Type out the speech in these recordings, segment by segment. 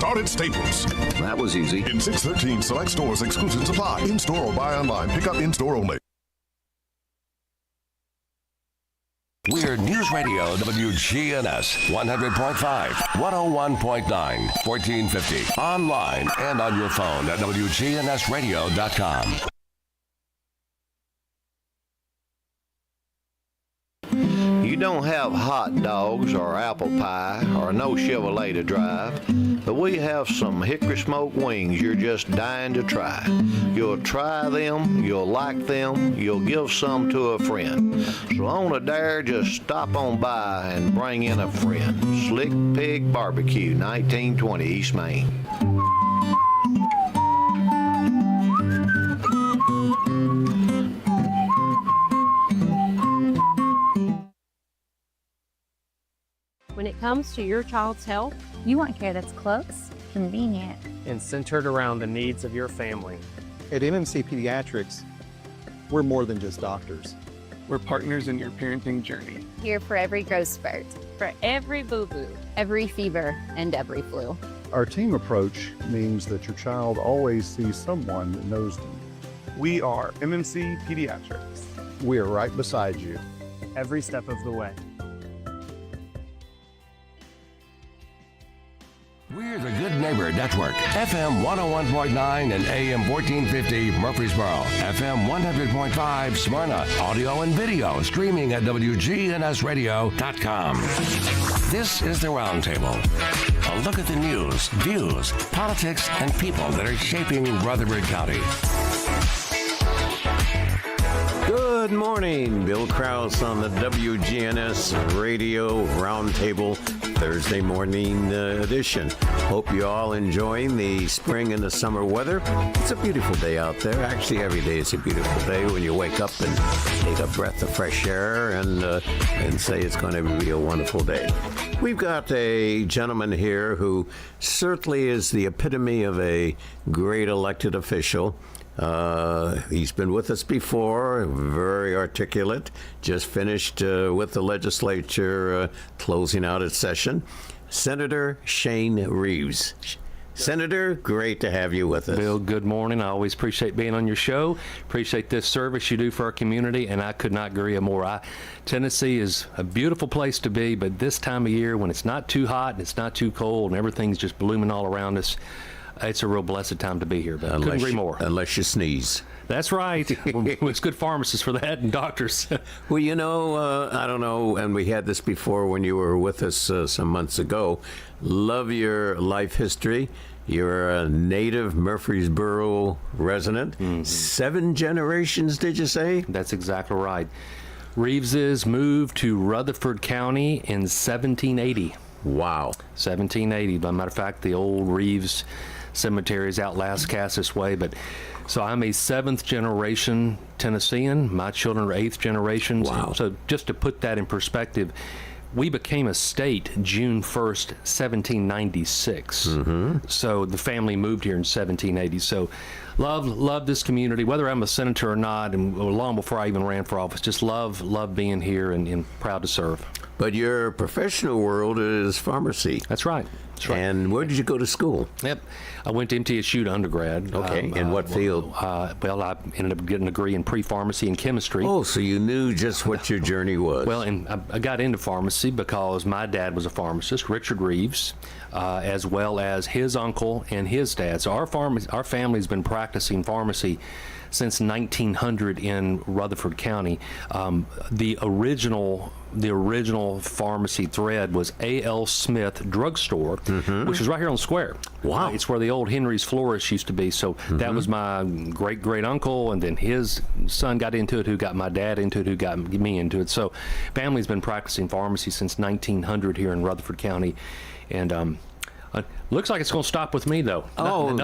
start at Staples. That was easy. In 613 select stores, exclusions apply. In-store or buy online. Pick up in-store only. We're News Radio WGNS 100.5, 101.9, 1450. Online and on your phone at wgnsradio.com. You don't have hot dogs or apple pie or no Chevrolet to drive, but we have some hickory smoked wings you're just dying to try. You'll try them, you'll like them, you'll give some to a friend. So on a dare, just stop on by and bring in a friend. Slick Pig Barbecue, 1920 East Main. When it comes to your child's health, you want care that's close, convenient, and centered around the needs of your family. At MMC Pediatrics, we're more than just doctors. We're partners in your parenting journey. Here for every growth spurt, for every boo-boo, every fever, and every flu. Our team approach means that your child always sees someone that knows them. We are MMC Pediatrics. We are right beside you. Every step of the way. We're the Good Neighbor Network, FM 101.9 and AM 1450 Murfreesboro, FM 100.5 Smyrna, audio and video streaming at wgnsradio.com. This is the Roundtable. A look at the news, views, politics, and people that are shaping Rutherford County. Good morning, Bill Krause on the WGNS Radio Roundtable Thursday morning edition. Hope you all enjoying the spring and the summer weather. It's a beautiful day out there. Actually, every day is a beautiful day when you wake up and take a breath of fresh air and say it's going to be a wonderful day. We've got a gentleman here who certainly is the epitome of a great elected official. He's been with us before, very articulate, just finished with the legislature closing out its session. Senator Shane Reeves. Senator, great to have you with us. Bill, good morning. I always appreciate being on your show. Appreciate this service you do for our community, and I could not agree more. Tennessee is a beautiful place to be, but this time of year when it's not too hot and it's not too cold and everything's just blooming all around us, it's a real blessed time to be here. But couldn't agree more. Unless you sneeze. That's right. It's good pharmacists for that and doctors. Well, you know, I don't know, and we had this before when you were with us some months ago. Love your life history. You're a native Murfreesboro resident. Mm-hmm. 7 generations, did you say? That's exactly right. Reeveses moved to Rutherford County in 1780. Wow. 1780. By matter of fact, the old Reeves cemetery is out Lascassas way, but so I'm a 7th generation Tennessean. My children are 8th generations. Wow. So just to put that in perspective, we became a state June 1st, 1796. Mm-hmm. So the family moved here in 1780. So love this community, whether I'm a senator or not, and long before I even ran for office, just love being here and proud to serve. But your professional world is pharmacy. That's right. And where did you go to school? Yep. I went to MTSU to undergrad. Okay. In what field? Well, I ended up getting a degree in pre-pharmacy and chemistry. Oh, so you knew just what your journey was. Well, and I got into pharmacy because my dad was a pharmacist, Richard Reeves, as well as his uncle and his dad. So our family's been practicing pharmacy since 1900 in Rutherford County. The original pharmacy thread was A.L. Smith Drugstore, mm-hmm. which is right here on the square. Wow. It's where the old Henry's Florist used to be. So mm-hmm. that was my great uncle, and then his son got into it, who got my dad into it, who got me into it. So family's been practicing pharmacy since 1900 here in Rutherford County. And looks like it's going to stop with me, though.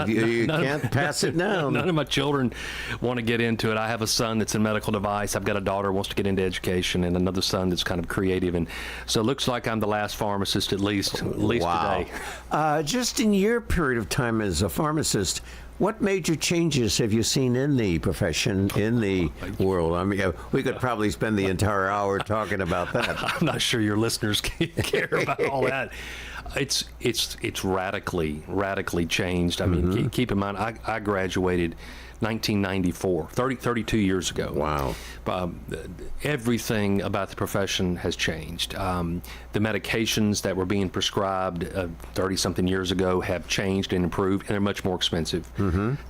You can't pass it down. None of my children want to get into it. I have a son that's in medical device. I've got a daughter who wants to get into education, and another son that's kind of creative. And so it looks like I'm the last pharmacist, at least wow. today. Just in your period of time as a pharmacist, what major changes have you seen in the profession, in the world? I mean, we could probably spend the entire hour talking about that. I'm not sure your listeners care about all that. It's radically changed. I mean, keep in mind, I graduated 1994, 32 years ago. Wow. Everything about the profession has changed. The medications that were being prescribed 30-something years ago have changed and improved, and they're much more expensive.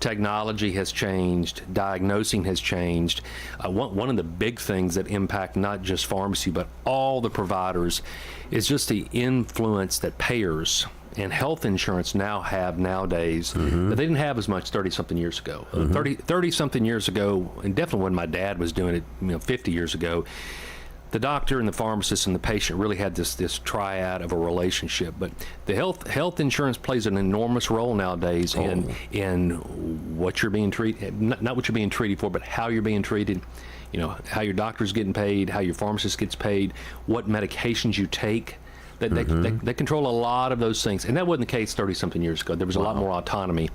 Technology has changed. Diagnosing has changed. One of the big things that impact not just pharmacy, but all the providers is just the influence that payers and health insurance nowadays that they didn't have as much 30-something years ago. 30-something years ago, and definitely when my dad was doing it, 50 years ago, the doctor and the pharmacist and the patient really had this triad of a relationship. But the health insurance plays an enormous role nowadays in what you're being treated, not what you're being treated for, but how you're being treated. How your doctor's getting paid, how your pharmacist gets paid, what medications you take. They control a lot of those things, and that wasn't the case 30-something years ago. There was a lot more autonomy.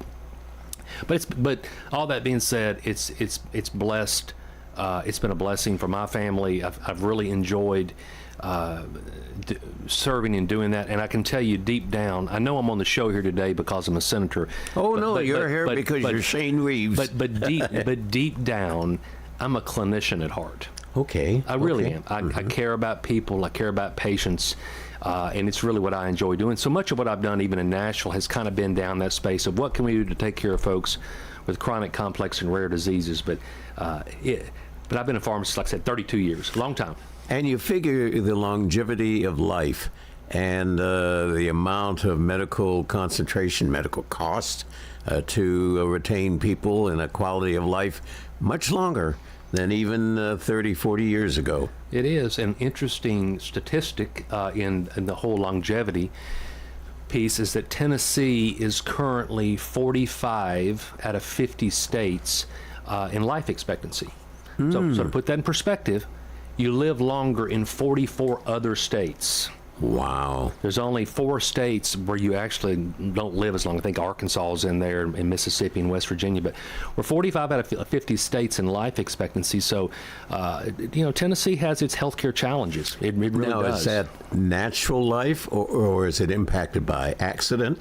But all that being said, it's blessed. It's been a blessing for my family. I've really enjoyed serving and doing that, and I can tell you deep down, I know I'm on the show here today because I'm a senator. You're here because you're Shane Reeves. But deep down, I'm a clinician at heart. Okay. I really am. I care about people. I care about patients. And it's really what I enjoy doing. So much of what I've done, even in Nashville, has kind of been down that space of what can we do to take care of folks with chronic, complex, and rare diseases. But I've been a pharmacist, like I said, 32 years, a long time. And you figure the longevity of life and the amount of medical concentration, medical cost to retain people in a quality of life much longer than even 30, 40 years ago. It is an interesting statistic in the whole longevity piece is that Tennessee is currently 45 out of 50 states in life expectancy. So to put that in perspective, you live longer in 44 other states. Wow. There's only 4 states where you actually don't live as long. I think Arkansas is in there, and Mississippi and West Virginia. But we're 45 out of 50 states in life expectancy. So, Tennessee has its healthcare challenges. It really does. Now, is that natural life, or is it impacted by accident?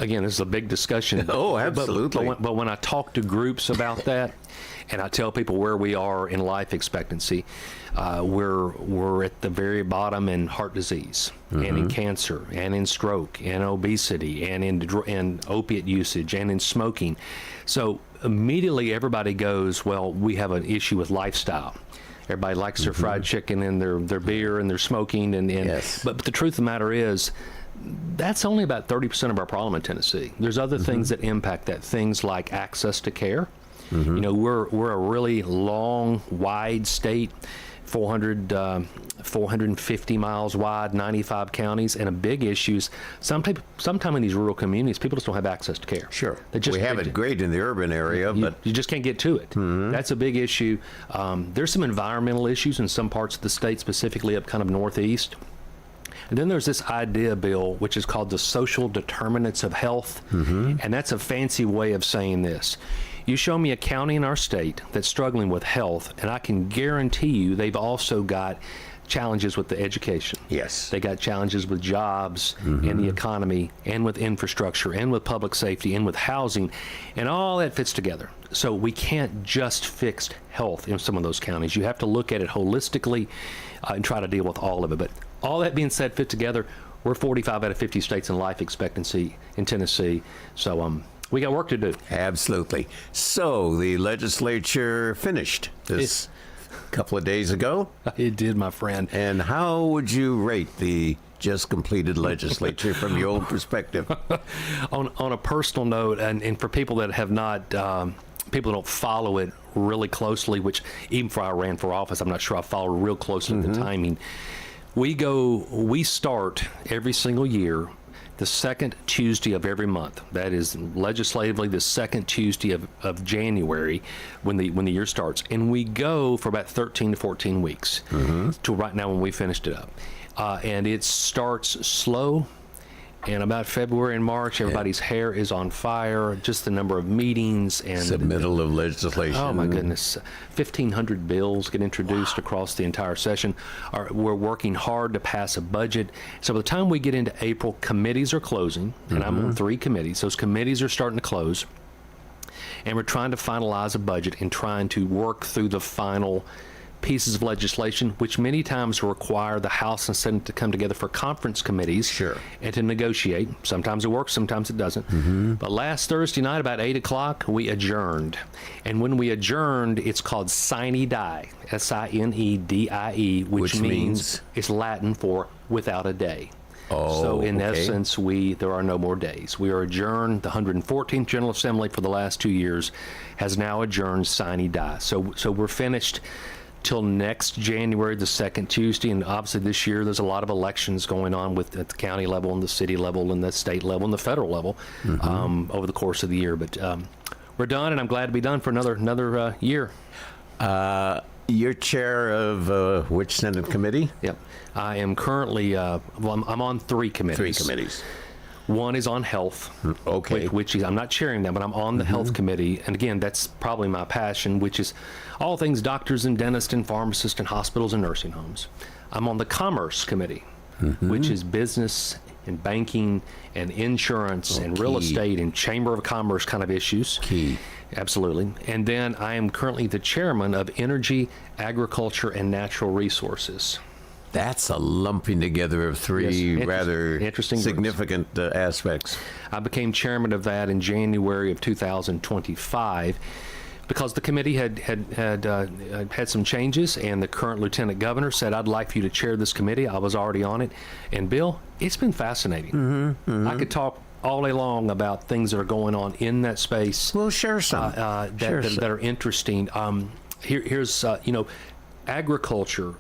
Again, this is a big discussion. Oh, absolutely. But when I talk to groups about that, and I tell people where we are in life expectancy, we're at the very bottom in heart disease, and in cancer, and in stroke, and obesity, and in opiate usage, and in smoking. So immediately everybody goes, well, we have an issue with lifestyle. Everybody likes their fried chicken and their beer and their smoking, yes. But the truth of the matter is, that's only about 30% of our problem in Tennessee. There's other things that impact that, things like access to care. We're a really long, wide state, 450 miles wide, 95 counties, and a big issue is sometimes in these rural communities, people just don't have access to care. Sure. We have it great in the urban area, but you just can't get to it. That's a big issue. There's some environmental issues in some parts of the state, specifically up kind of northeast. And then there's this idea, Bill, which is called the social determinants of health, and that's a fancy way of saying this. You show me a county in our state that's struggling with health, and I can guarantee you they've also got challenges with the education. Yes. They got challenges with jobs and the economy and with infrastructure and with public safety and with housing, and all that fits together. So we can't just fix health in some of those counties. You have to look at it holistically and try to deal with all of it. But all that being said, fit together, we're 45 out of 50 states in life expectancy in Tennessee. So we got work to do. Absolutely. So the legislature finished this couple of days ago. It did, my friend. And how would you rate the just completed legislature from your own perspective? On a personal note, and for people that have not, people don't follow it really closely, which even before I ran for office, I'm not sure I follow real closely the timing. We start every single year the second Tuesday of every month. That is legislatively the second Tuesday of January when the year starts. And we go for about 13 to 14 weeks to right now when we finished it up. And it starts slow And about February and March, everybody's hair is on fire. Just the number of meetings and submittal of legislation. Oh my goodness, 1,500 bills get introduced across the entire session. We're working hard to pass a budget. So by the time we get into April, committees are closing, and I'm on 3 committees. Those committees are starting to close, and we're trying to finalize a budget and trying to work through the final pieces of legislation, which many times require the House and Senate to come together for conference committees and to negotiate. Sometimes it works, sometimes it doesn't. But last Thursday night, about 8 o'clock, we adjourned. And when we adjourned, it's called sine die, S-I-N-E-D-I-E, which means it's Latin for without a day. So in essence, there are no more days. We are adjourned. The 114th General Assembly for the last 2 years has now adjourned sine die. So we're finished till next January, the second Tuesday, and obviously this year there's a lot of elections going on at the county level and the city level and the state level and the federal level over the course of the year. But we're done, and I'm glad to be done for another year. You're chair of which Senate committee? Yep. I am currently, I'm on 3 committees. 3 committees. One is on health, which I'm not chairing that, but I'm on the health committee. And again, that's probably my passion, which is all things doctors and dentists and pharmacists and hospitals and nursing homes. I'm on the commerce committee, which is business and banking and insurance and real estate and chamber of commerce kind of issues. Key. Absolutely. And then I am currently the chairman of energy, agriculture, and natural resources. That's a lumping together of 3 rather interesting significant aspects. I became chairman of that in January of 2025 because the committee had some changes, and the current lieutenant governor said, I'd like for you to chair this committee. I was already on it. And Bill, it's been fascinating. I could talk all day long about things that are going on in that space. Well, share some. That are interesting. Here's agriculture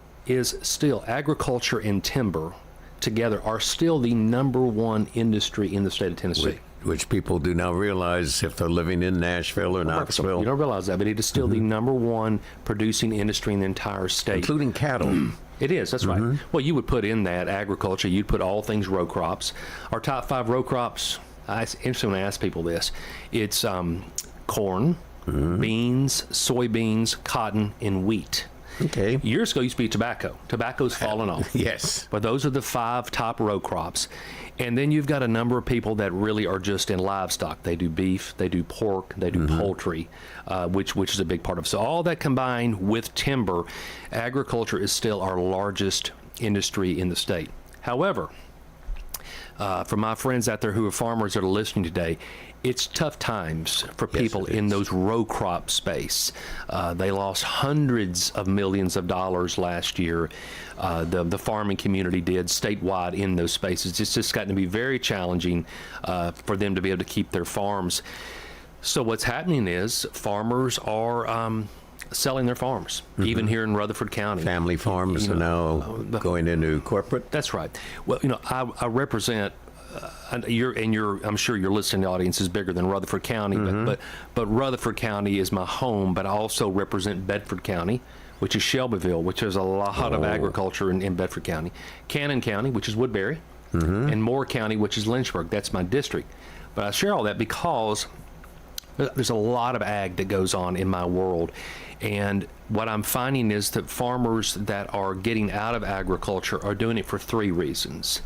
and timber together are still the #1 industry in the state of Tennessee. Which people do not realize if they're living in Nashville or Knoxville. You don't realize that, but it is still the #1 producing industry in the entire state. Including cattle. It is, that's right. Well, you would put in that agriculture, you'd put all things row crops. Our top 5 row crops, it's interesting when I ask people this, it's corn, beans, soybeans, cotton, and wheat. Okay. Years ago, it used to be tobacco. Tobacco's fallen off. Yes. But those are the 5 top row crops. And then you've got a number of people that really are just in livestock. They do beef, they do pork, they do poultry, which is a big part of it. So all that combined with timber, agriculture is still our largest industry in the state. However, for my friends out there who are farmers that are listening today, it's tough times for people in those row crop space. They lost hundreds of millions of dollars last year. The farming community did statewide in those spaces. It's just gotten to be very challenging for them to be able to keep their farms. So what's happening is farmers are selling their farms, even here in Rutherford County. Family farms are now going into corporate. That's right. Well, I represent. I'm sure your listening audience is bigger than Rutherford County, but Rutherford County is my home. But I also represent Bedford County, which is Shelbyville, which has a lot of agriculture in Bedford County. Cannon County, which is Woodbury, and Moore County, which is Lynchburg. That's my district. But I share all that because there's a lot of ag that goes on in my world. And what I'm finding is that farmers that are getting out of agriculture are doing it for 3 reasons.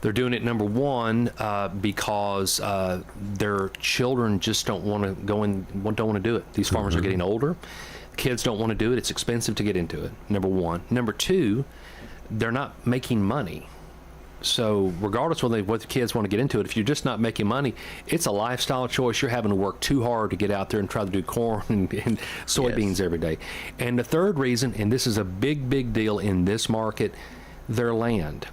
They're doing it, number one, because their children just don't want to don't want to do it. These farmers are getting older. Kids don't want to do it. It's expensive to get into it, number one. Number two, they're not making money. So regardless of what the kids want to get into it, if you're just not making money, it's a lifestyle choice. You're having to work too hard to get out there and try to do corn and soybeans every day. And the third reason, and this is a big deal in this market, their land.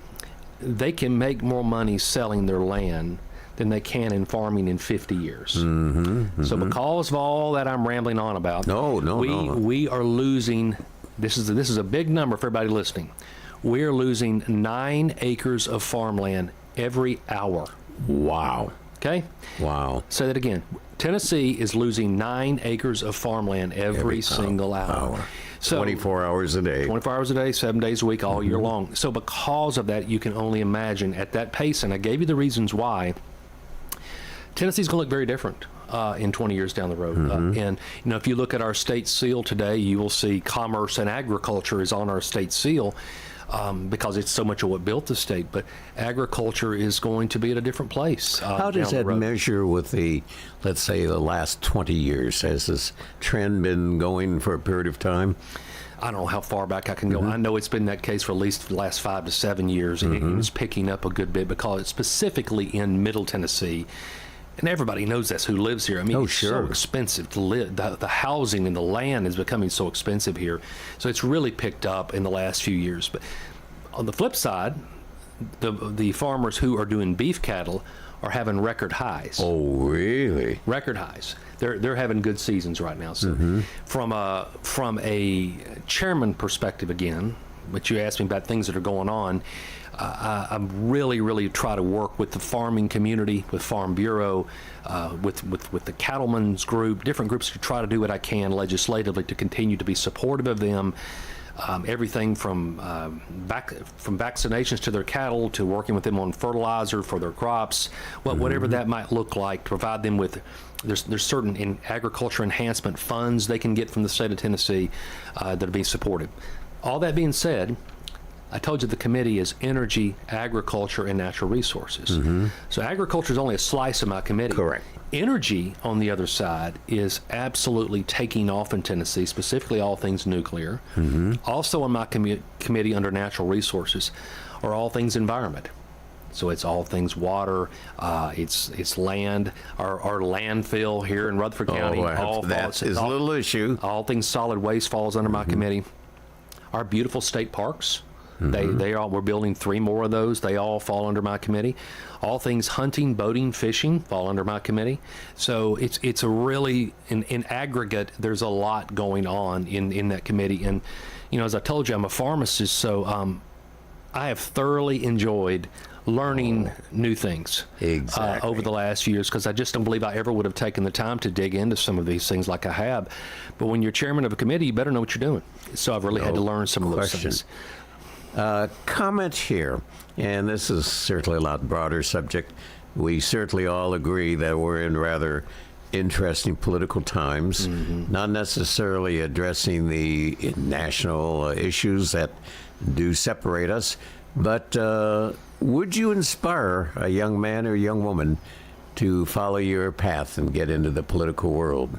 They can make more money selling their land than they can in farming in 50 years. So because of all that I'm rambling on about, we are losing, this is a big number for everybody listening. We are losing 9 acres of farmland every hour. Wow. Okay? Wow. Say that again. Tennessee is losing 9 acres of farmland every single hour. So 24 hours a day. 24 hours a day, 7 days a week, all year long. So because of that, you can only imagine at that pace, and I gave you the reasons why, Tennessee's going to look very different in 20 years down the road. And, if you look at our state seal today, you will see commerce and agriculture is on our state seal because it's so much of what built the state. But agriculture is going to be at a different place. How does that measure with let's say, the last 20 years? Has this trend been going for a period of time? I don't know how far back I can go. I know it's been that case for at least the last 5 to 7 years, and it's picking up a good bit because it's specifically in Middle Tennessee. And everybody knows that's who lives here. I mean, it's so expensive to live. The housing and the land is becoming so expensive here. So it's really picked up in the last few years. But on the flip side, the farmers who are doing beef cattle are having record highs. Oh, really? Record highs. They're having good seasons right now. So from a chairman perspective again, but you asked me about things that are going on, I'm really try to work with the farming community, with Farm Bureau, with the cattlemen's group, different groups, to try to do what I can legislatively to continue to be supportive of them. Everything from vaccinations to their cattle, to working with them on fertilizer for their crops, whatever that might look like, to provide them with. There's certain agriculture enhancement funds they can get from the state of Tennessee that'll be supported. All that being said, I told you the committee is energy, agriculture, and natural resources. So agriculture is only a slice of my committee. Correct. Energy, on the other side, is absolutely taking off in Tennessee, specifically all things nuclear. Also on my committee under natural resources are all things environment. So it's all things water, it's land, our landfill here in Rutherford County. That is a little issue. All things solid waste falls under my committee. Our beautiful state parks. We're building 3 more of those. They all fall under my committee. All things hunting, boating, fishing fall under my committee. So it's a really, in aggregate, there's a lot going on in that committee. And, as I told you, I'm a pharmacist, so I have thoroughly enjoyed learning new things over the last few years, because I just don't believe I ever would have taken the time to dig into some of these things like I have. But when you're chairman of a committee, you better know what you're doing. So I've really had to learn some of those things. Comment here, and this is certainly a lot broader subject. We certainly all agree that we're in rather interesting political times, not necessarily addressing the national issues that do separate us, but would you inspire a young man or young woman to follow your path and get into the political world?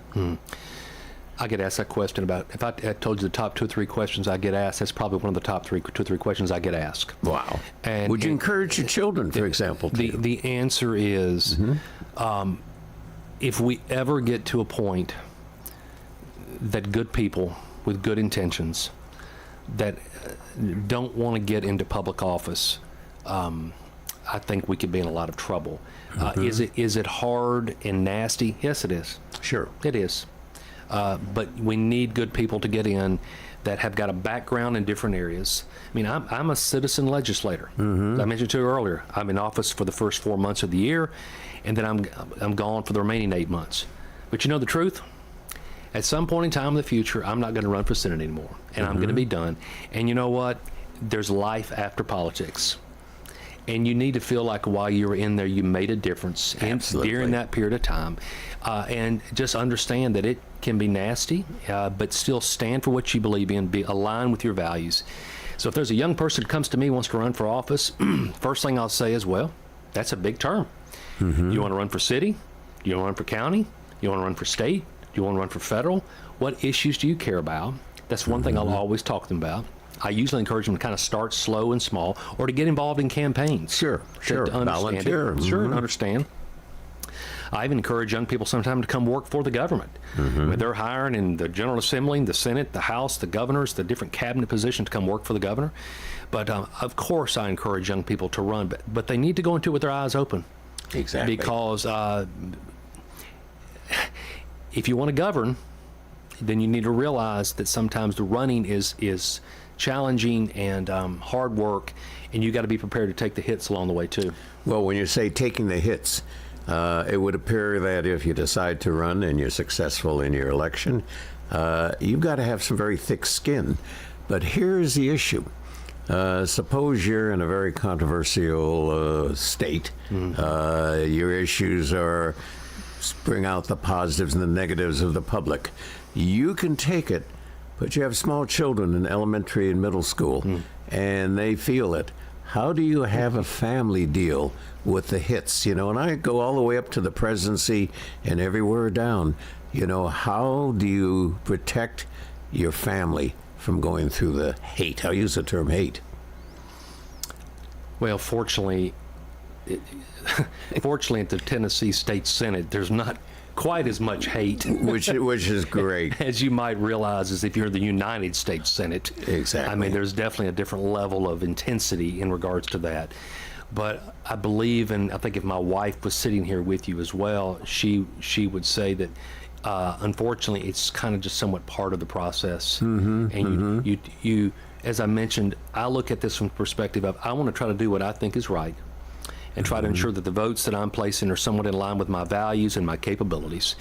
I get asked that question about, if I told you the top 2 or 3 questions I get asked, that's probably one of the top 2 or 3 questions I get asked. Wow. And would you encourage your children, for example? The answer is, if we ever get to a point that good people with good intentions that don't want to get into public office, I think we could be in a lot of trouble. Is it hard and nasty? Yes, it is. Sure. It is. But we need good people to get in that have got a background in different areas. I mean, I'm a citizen legislator. As I mentioned to you earlier, I'm in office for the first 4 months of the year, and then I'm gone for the remaining 8 months. But you know the truth? At some point in time in the future, I'm not going to run for Senate anymore, and I'm going to be done. And you know what? There's life after politics. And you need to feel like while you were in there, you made a difference during that period of time. And just understand that it can be nasty, but still stand for what you believe in, be aligned with your values. So if there's a young person that comes to me, wants to run for office, first thing I'll say is, well, that's a big term. You want to run for city? You want to run for county? You want to run for state? You want to run for federal? What issues do you care about? That's one thing I'll always talk to them about. I usually encourage them to kind of start slow and small, or to get involved in campaigns. Sure. To understand volunteer. Sure, and understand. I even encourage young people sometimes to come work for the government. When they're hiring in the General Assembly, the Senate, the House, the governors, the different cabinet positions to come work for the governor. But of course, I encourage young people to run, but they need to go into it with their eyes open. Exactly. Because if you want to govern, then you need to realize that sometimes the running is challenging and hard work, and you got to be prepared to take the hits along the way too. Well, when you say taking the hits, It would appear that if you decide to run and you're successful in your election, you've got to have some very thick skin. But here's the issue. Suppose you're in a very controversial state. Your issues are bring out the positives and the negatives of the public. You can take it, but you have small children in elementary and middle school, and they feel it. How do you have a family deal with the hits? You know, and I go all the way up to the presidency and everywhere down. You know, how do you protect your family from going through the hate? I'll use the term hate. Well, fortunately at the Tennessee State Senate, there's not quite as much hate, which is great, as you might realize as if you're the United States Senate. Exactly. I mean, there's definitely a different level of intensity in regards to that. But I believe, and I think if my wife was sitting here with you as well, she would say that unfortunately it's kind of just somewhat part of the process. And you, as I mentioned, I look at this from the perspective of I want to try to do what I think is right, and try to ensure that the votes that I'm placing are somewhat in line with my values and my capabilities,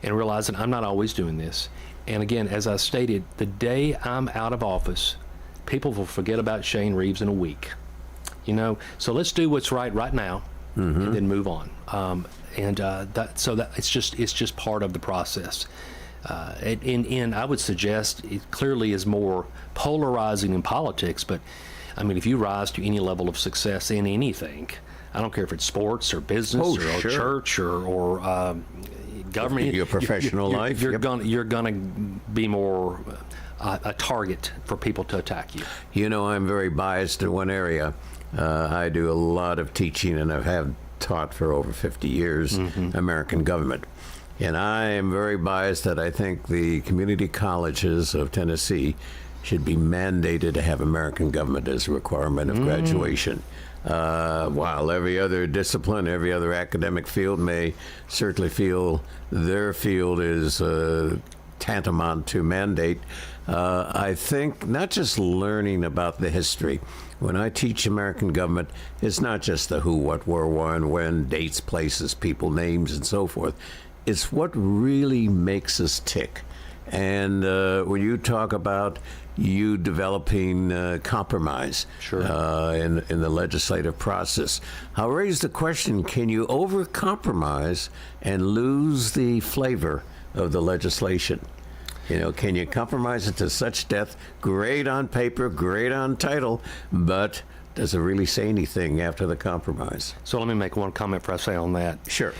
and realize that I'm not always doing this. And again, as I stated, the day I'm out of office, people will forget about Shane Reeves in a week. You know, so let's do what's right now, and then move on. That it's just part of the process. And I would suggest it clearly is more polarizing in politics, but I mean, if you rise to any level of success in anything, I don't care if it's sports or business or church or government, your professional life, you're gonna be more a target for people to attack you. You know, I'm very biased in one area. I do a lot of teaching, and I have taught for over 50 years American government. And I am very biased that I think the community colleges of Tennessee should be mandated to have American government as a requirement of graduation. While every other discipline, every other academic field may certainly feel their field is tantamount to mandate, I think not just learning about the history. When I teach American government, it's not just the who, what, where, why, and when, dates, places, people, names, and so forth. It's what really makes us tick. And when you talk about you developing compromise in the legislative process, I'll raise the question, can you over-compromise and lose the flavor of the legislation? You know, can you compromise it to such depth? Great on paper, great on title, but does it really say anything after the compromise? So let me make one comment before I say on that. Sure.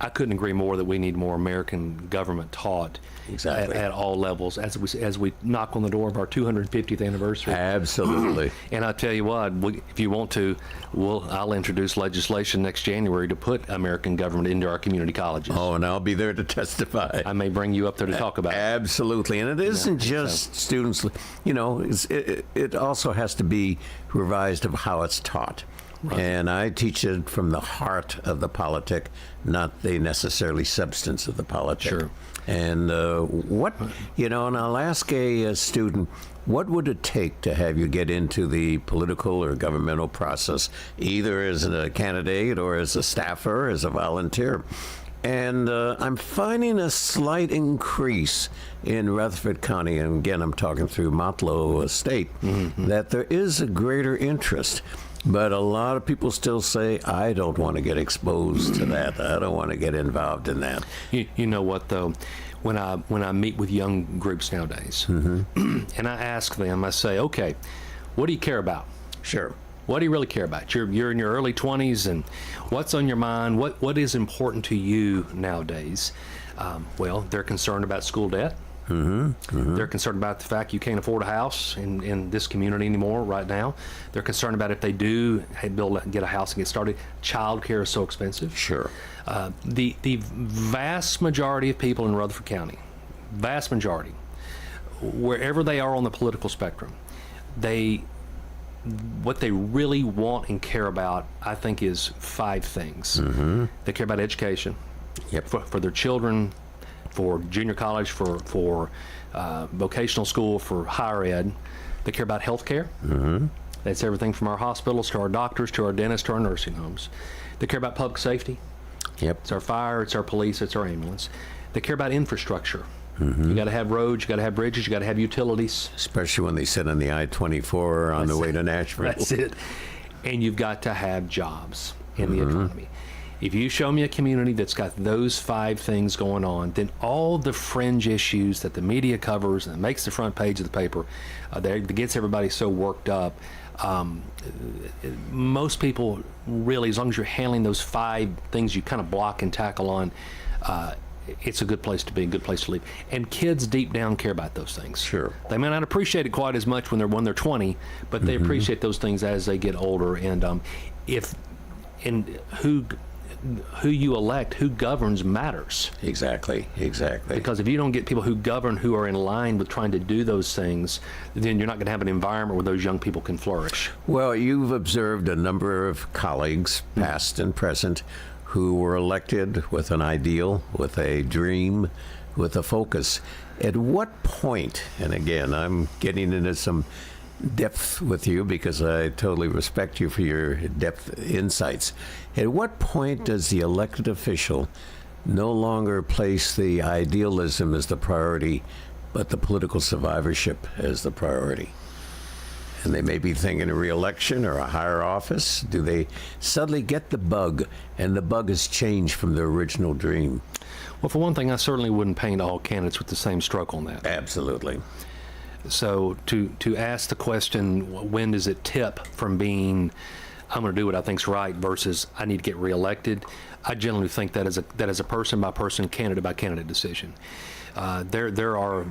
I couldn't agree more that we need more American government taught at all levels as we knock on the door of our 250th anniversary. Absolutely. And I tell you what, if you want to, I'll introduce legislation next January to put American government into our community colleges. Oh, and I'll be there to testify. I may bring you up there to talk about it. Absolutely. And it isn't just students, you know, it also has to be revised of how it's taught. Right. And I teach it from the heart of the politic, not the necessarily substance of the politic. Sure. And and I'll ask a student, what would it take to have you get into the political or governmental process, either as a candidate or as a staffer, as a volunteer? And I'm finding a slight increase in Rutherford County, and again, I'm talking through Motlow State, that there is a greater interest. But a lot of people still say, I don't want to get exposed to that. I don't want to get involved in that. You know what, though? When I meet with young groups nowadays, and I ask them, I say, okay, what do you care about? Sure. What do you really care about? You're in your early 20s, and what's on your mind? What is important to you nowadays? Well, they're concerned about school debt. They're concerned about the fact you can't afford a house in this community anymore right now. They're concerned about if they do get a house and get started, child care is so expensive. Sure. The vast majority of people in Rutherford County, vast majority, wherever they are on the political spectrum, what they really want and care about, I think, is 5 things. They care about education for their children, for junior college, for vocational school, for higher ed. They care about health care. That's everything from our hospitals to our doctors to our dentists to our nursing homes. They care about public safety. Yep. It's our fire, it's our police, it's our ambulance. They care about infrastructure. You got to have roads, you got to have bridges, you got to have utilities. Especially when they sit on the I-24 on the way to Nashville. That's it. And you've got to have jobs in the economy. If you show me a community that's got those 5 things going on, then all the fringe issues that the media covers and makes the front page of the paper, that gets everybody so worked up, most people really, as long as you're handling those 5 things you kind of block and tackle on, it's a good place to be, a good place to live. And kids deep down care about those things. Sure. They may not appreciate it quite as much when they're 20, but they appreciate those things as they get older. And who you elect, who governs matters. Exactly. Because if you don't get people who govern who are in line with trying to do those things, then you're not going to have an environment where those young people can flourish. Well, you've observed a number of colleagues, past and present, who were elected with an ideal, with a dream, with a focus. At what point, and again, I'm getting into some depth with you because I totally respect you for your depth insights. At what point does the elected official no longer place the idealism as the priority, but the political survivorship as the priority? And they may be thinking a re-election or a higher office. Do they suddenly get the bug, and the bug has changed from their original dream? Well, for one thing, I certainly wouldn't paint all candidates with the same stroke on that. Absolutely. So to ask the question, when does it tip from being, I'm going to do what I think's right versus I need to get reelected, I generally think that is a person by person, candidate by candidate decision. There are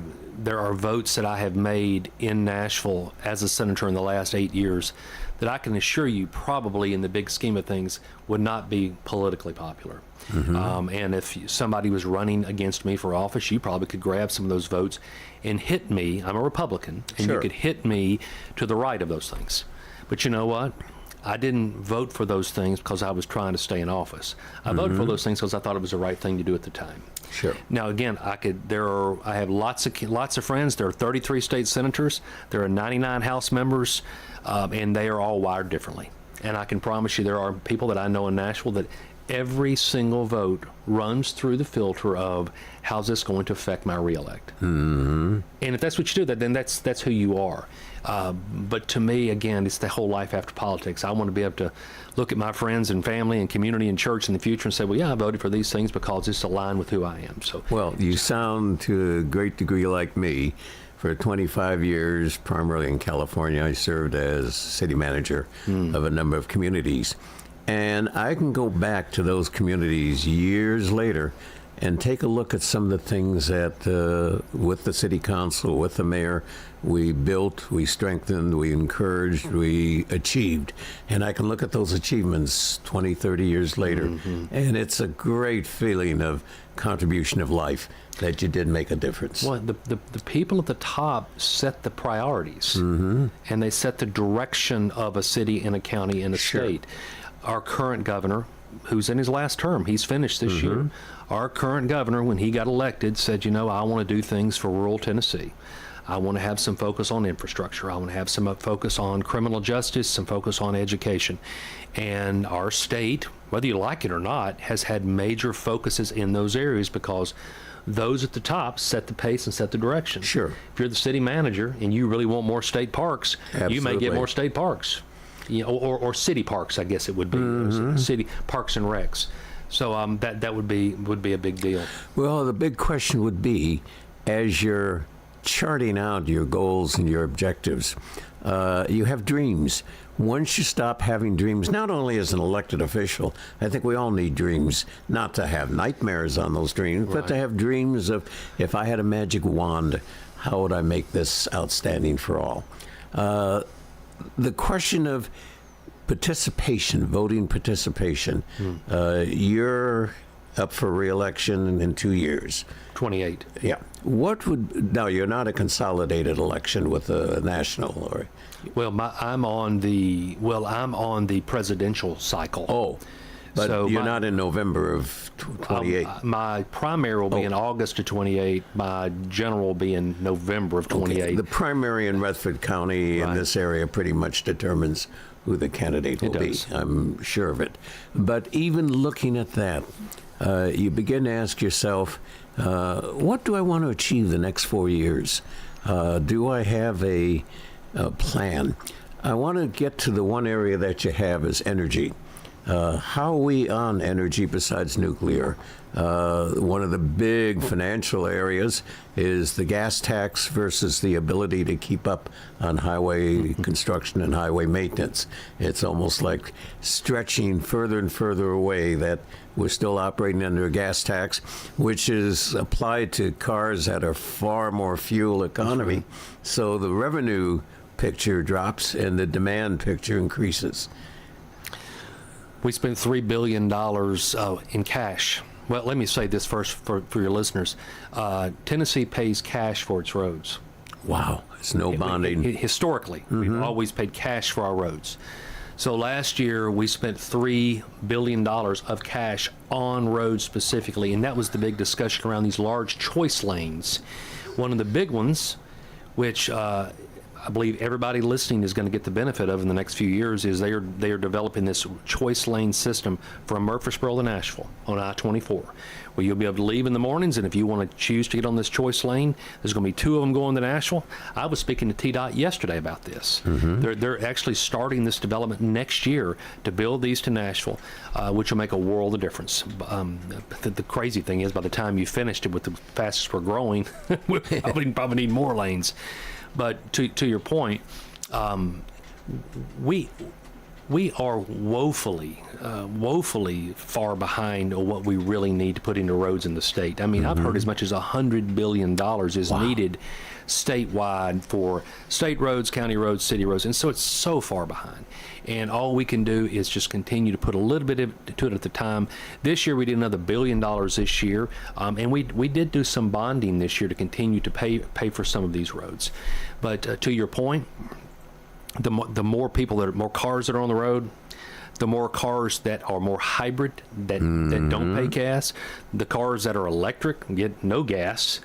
votes that I have made in Nashville as a senator in the last 8 years that I can assure you probably in the big scheme of things would not be politically popular. And if somebody was running against me for office, you probably could grab some of those votes and hit me. I'm a Republican, and you could hit me to the right of those things. But you know what? I didn't vote for those things because I was trying to stay in office. I voted for those things because I thought it was the right thing to do at the time. Sure. Now again, I have lots of friends. There are 33 state senators. There are 99 House members, and they are all wired differently. And I can promise you, there are people that I know in Nashville that every single vote runs through the filter of how's this going to affect my reelect. And if that's what you do, then that's who you are. But to me, again, it's the whole life after politics. I want to be able to look at my friends and family and community and church in the future and say, well, yeah, I voted for these things because it's aligned with who I am. So, well, you sound to a great degree like me. For 25 years, primarily in California, I served as city manager of a number of communities. And I can go back to those communities years later and take a look at some of the things that, with the city council, with the mayor, we built, we strengthened, we encouraged, we achieved. And I can look at those achievements 20, 30 years later, and it's a great feeling of contribution of life that you did make a difference. Well, the people at the top set the priorities, and they set the direction of a city and a county and a state. Our current governor, who's in his last term, he's finished this year. Our current governor, when he got elected, said, you know, I want to do things for rural Tennessee. I want to have some focus on infrastructure. I want to have some focus on criminal justice, some focus on education. And our state, whether you like it or not, has had major focuses in those areas because those at the top set the pace and set the direction. Sure. If you're the city manager and you really want more state parks, you may get more state parks. You know, or city parks, I guess it would be. City parks and recs. So that would be a big deal. Well, the big question would be, as you're charting out your goals and your objectives, you have dreams. Once you stop having dreams, not only as an elected official, I think we all need dreams, not to have nightmares on those dreams, but to have dreams of, if I had a magic wand, how would I make this outstanding for all? The question of participation, voting participation, you're up for re-election in 2 years. 28. Yeah. What would, now you're not a consolidated election with a national, or? Well, I'm on the presidential cycle. Oh, but so you're not in November of 28. My primary will be in August of 28. My general will be in November of 28. Okay. The primary in Rutherford County in this area pretty much determines who the candidate will be. does. I'm sure of it. But even looking at that, you begin to ask yourself, what do I want to achieve the next 4 years? Do I have a plan? I want to get to the one area that you have is energy. How are we on energy besides nuclear? One of the big financial areas is the gas tax versus the ability to keep up on highway construction and highway maintenance. It's almost like stretching further and further away that we're still operating under a gas tax, which is applied to cars that are far more fuel economy. So the revenue picture drops and the demand picture increases. We spent $3 billion in cash. Well, let me say this first for your listeners. Tennessee pays cash for its roads. Wow, it's no bonding. Historically, we've always paid cash for our roads. So last year, we spent $3 billion of cash on roads specifically, and that was the big discussion around these large choice lanes. One of the big ones, which I believe everybody listening is going to get the benefit of in the next few years, is they are developing this choice lane system from Murfreesboro to Nashville on I-24, where you'll be able to leave in the mornings, and if you want to choose to get on this choice lane, there's going to be 2 of them going to Nashville. I was speaking to TDOT yesterday about this. They're actually starting this development next year to build these to Nashville, which will make a world of difference. The crazy thing is, by the time you finished it with the fastest we're growing, we probably need more lanes. But to your point, we are woefully far behind on what we really need to put into roads in the state. I mean, I've heard as much as $100 billion is needed statewide for state roads, county roads, city roads, and so it's so far behind. And all we can do is just continue to put a little bit to it at the time. This year we did another $1 billion this year, and we did do some bonding this year to continue to pay for some of these roads. But to your point, the more people more cars that are on the road, the more cars that are more hybrid that don't pay gas, the cars that are electric get no gas.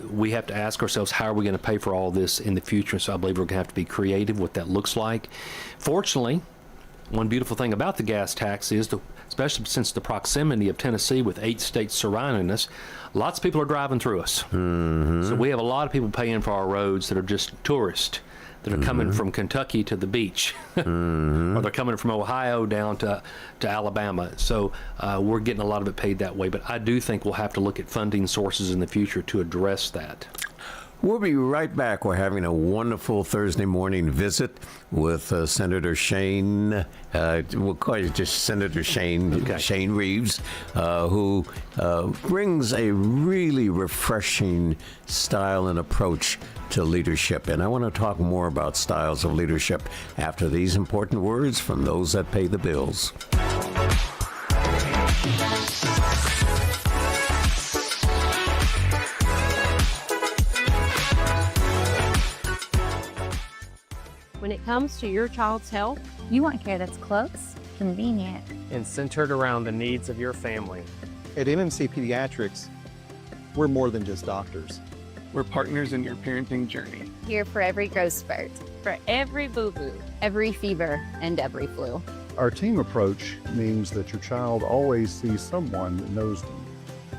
We have to ask ourselves, how are we going to pay for all this in the future? So I believe we're going to have to be creative what that looks like. Fortunately, one beautiful thing about the gas tax is, especially since the proximity of Tennessee with 8 states surrounding us, lots of people are driving through us. So we have a lot of people paying for our roads that are just tourists, that are coming from Kentucky to the beach, or they're coming from Ohio down to Alabama. So we're getting a lot of it paid that way. But I do think we'll have to look at funding sources in the future to address that. We'll be right back. We're having a wonderful Thursday morning visit with Senator Shane. We'll call you just Senator Shane, Shane Reeves, who brings a really refreshing style and approach to leadership. And I want to talk more about styles of leadership after these important words from those that pay the bills. When it comes to your child's health, You want care that's close, convenient, and centered around the needs of your family. At MMC Pediatrics, we're more than just doctors. We're partners in your parenting journey. here for every growth spurt, for every boo-boo, every fever, and every flu. Our team approach means that your child always sees someone that knows them.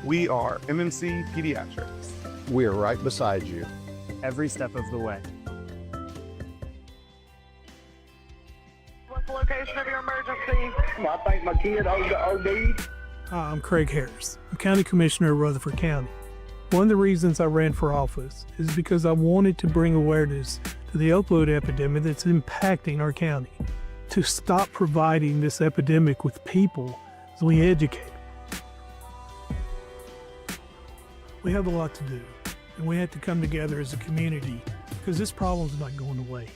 We are MMC Pediatrics. We are right beside you. Every step of the way. What's the location of your emergency? I think my kid OD'd. Hi, I'm Craig Harris. I'm County Commissioner of Rutherford County. One of the reasons I ran for office is because I wanted to bring awareness to the opioid epidemic that's impacting our county. To stop providing this epidemic with people as we educate. We have a lot to do, and we have to come together as a community because this problem's not going away.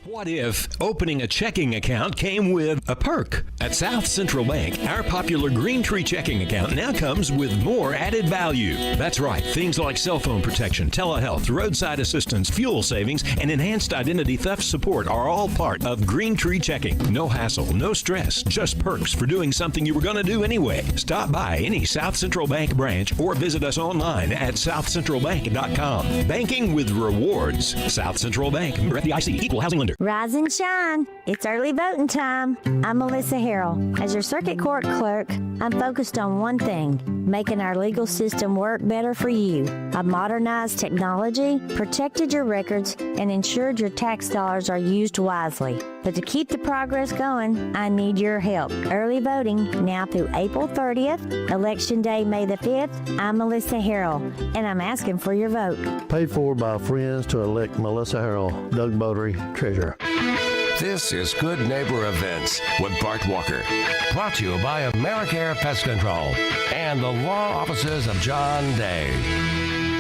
What if opening a checking account came with a perk? At South Central Bank, our popular Green Tree checking account now comes with more added value. That's right, things like cell phone protection, telehealth, roadside assistance, fuel savings, and enhanced identity theft support are all part of Green Tree checking. No hassle, no stress, just perks for doing something you were going to do anyway. Stop by any South Central Bank branch or visit us online at southcentralbank.com. Banking with rewards. South Central Bank, member FDIC, equal housing lender. Rise and shine. It's early voting time. I'm Melissa Harrell. As your circuit court clerk, I'm focused on one thing, making our legal system work better for you. I've modernized technology, protected your records, and ensured your tax dollars are used wisely. But to keep the progress going, I need your help. Early voting now through April 30th, Election Day, May the 5th. I'm Melissa Harrell, and I'm asking for your vote. Paid for by friends to elect Melissa Harrell, Doug Bodery, Treasurer. This is Good Neighbor Events with Bart Walker. Brought to you by AmeriCare Pest Control and the law offices of John Day.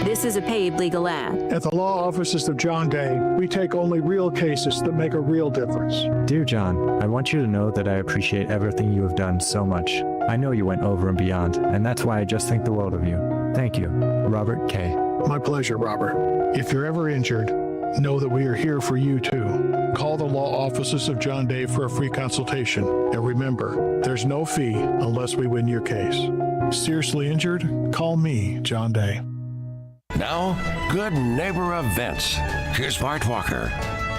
This is a paid legal ad. At the law offices of John Day, we take only real cases that make a real difference. Dear John, I want you to know that I appreciate everything you have done so much. I know you went over and beyond, and that's why I just think the world of you. Thank you, Robert K. My pleasure, Robert. If you're ever injured, know that we are here for you, too. Call the law offices of John Day for a free consultation. And remember, there's no fee unless we win your case. Seriously injured? Call me, John Day. Now, Good Neighbor Events. Here's Bart Walker.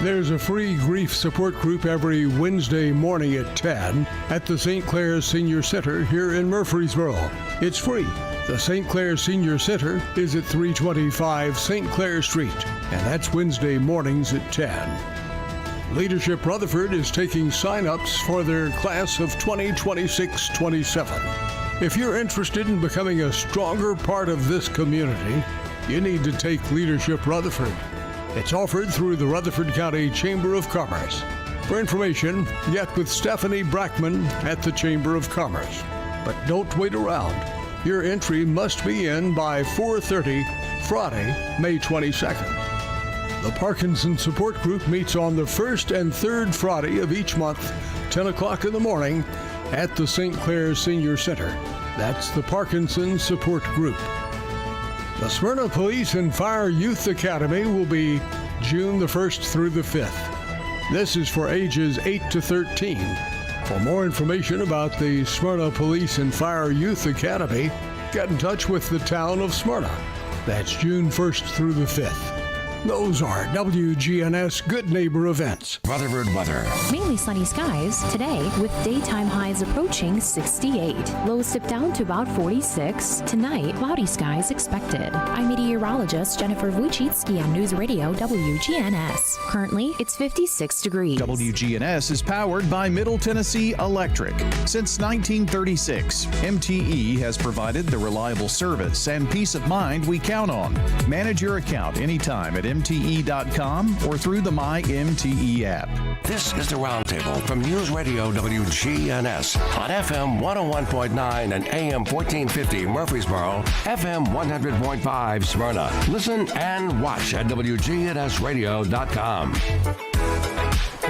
There's a free grief support group every Wednesday morning at 10 at the St. Clair Senior Center here in Murfreesboro. It's free. The St. Clair Senior Center is at 325 St. Clair Street, and that's Wednesday mornings at 10. Leadership Rutherford is taking sign-ups for their class of 2026-27. If you're interested in becoming a stronger part of this community, you need to take Leadership Rutherford. It's offered through the Rutherford County Chamber of Commerce. For information, get with Stephanie Brackman at the Chamber of Commerce. But don't wait around. Your entry must be in by 4:30 Friday, May 22nd. The Parkinson Support Group meets on the first and third Friday of each month, 10 o'clock in the morning, at the St. Clair Senior Center. That's the Parkinson Support Group. The Smyrna Police and Fire Youth Academy will be June the 1st through the 5th. This is for ages 8 to 13. For more information about the Smyrna Police and Fire Youth Academy, get in touch with the town of Smyrna. That's June 1st through the 5th. Those are WGNS Good Neighbor Events. Rutherford weather. Mainly sunny skies today with daytime highs approaching 68. Lows dip down to about 46. Tonight, cloudy skies expected. I'm meteorologist Jennifer Wojcicki on News Radio WGNS. Currently, it's 56 degrees. WGNS is powered by Middle Tennessee Electric. Since 1936, MTE has provided the reliable service and peace of mind we count on. Manage your account anytime at MTE.com or through the MyMTE app. This is the Roundtable from News Radio WGNS on FM 101.9 and AM 1450 Murfreesboro, FM 100.5 Smyrna. Listen and watch at wgnsradio.com.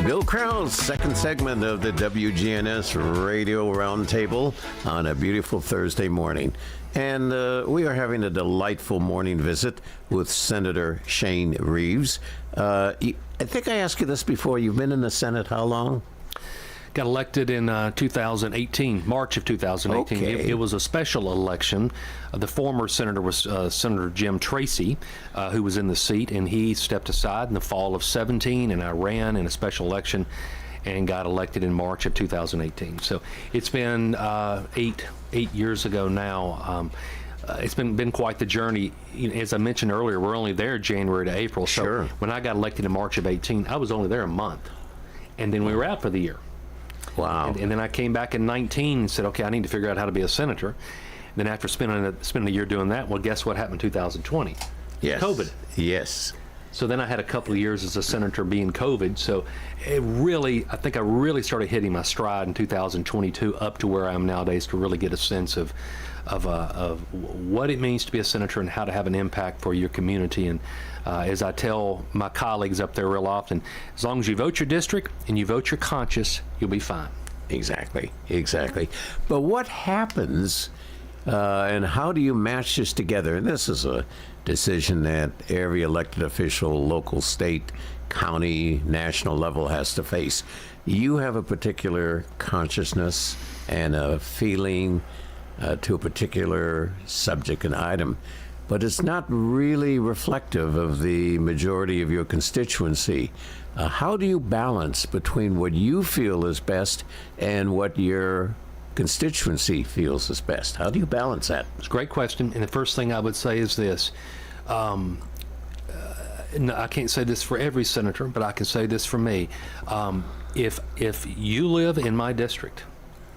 Bill Krause, second segment of the WGNS Radio Roundtable on a beautiful Thursday morning. And we are having a delightful morning visit with Senator Shane Reeves. I think I asked you this before. You've been in the Senate how long? Got elected in 2018, March of 2018. Okay. It was a special election. The former senator was Senator Jim Tracy, who was in the seat, and he stepped aside in the fall of 17, and I ran in a special election and got elected in March of 2018. So it's been 8 years ago now. It's been quite the journey. As I mentioned earlier, we're only there January to April. So sure. When I got elected in March of 18, I was only there a month, and then we were out for the year. Wow. And then I came back in 19 and said, okay, I need to figure out how to be a senator. And then after spending a year doing that, well, guess what happened in 2020? Yes. COVID. Yes. So then I had a couple of years as a senator being COVID. So I think I really started hitting my stride in 2022 up to where I am nowadays to really get a sense of what it means to be a senator and how to have an impact for your community. And as I tell my colleagues up there real often, as long as you vote your district and you vote your conscience, you'll be fine. Exactly. But what happens and how do you match this together? And this is a decision that every elected official, local, state, county, national level has to face. You have a particular consciousness and a feeling to a particular subject and item, but it's not really reflective of the majority of your constituency. How do you balance between what you feel is best and what your constituency feels is best? How do you balance that? It's a great question, and the first thing I would say is this. I can't say this for every senator, but I can say this for me. If you live in my district,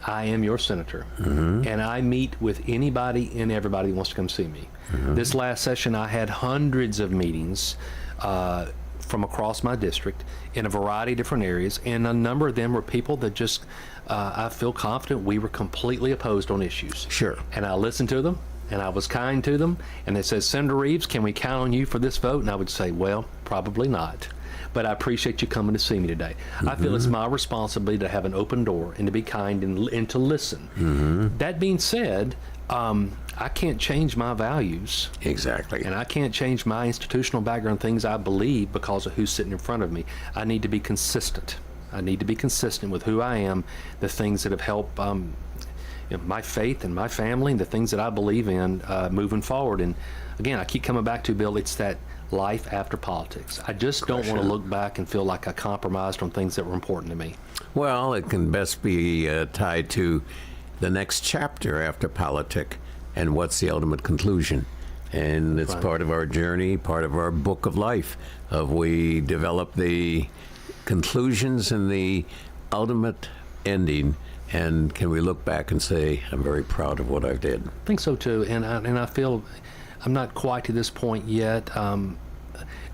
I am your senator, and I meet with anybody and everybody who wants to come see me. This last session, I had hundreds of meetings from across my district in a variety of different areas, and a number of them were people that just, I feel confident we were completely opposed on issues. Sure. And I listened to them, and I was kind to them, and they said, Senator Reeves, can we count on you for this vote? And I would say, well, probably not. But I appreciate you coming to see me today. I feel it's my responsibility to have an open door and to be kind and to listen. That being said, I can't change my values. Exactly. And I can't change my institutional background, things I believe, because of who's sitting in front of me. I need to be consistent. I need to be consistent with who I am, the things that have helped my faith and my family, and the things that I believe in moving forward. And again, I keep coming back to, Bill, it's that life after politics. I just don't want to look back and feel like I compromised on things that were important to me. Well, it can best be tied to the next chapter after politic and what's the ultimate conclusion. And it's part of our journey, part of our book of life, we develop the conclusions and the ultimate ending. And can we look back and say, I'm very proud of what I did? I think so too, and I feel I'm not quite to this point yet.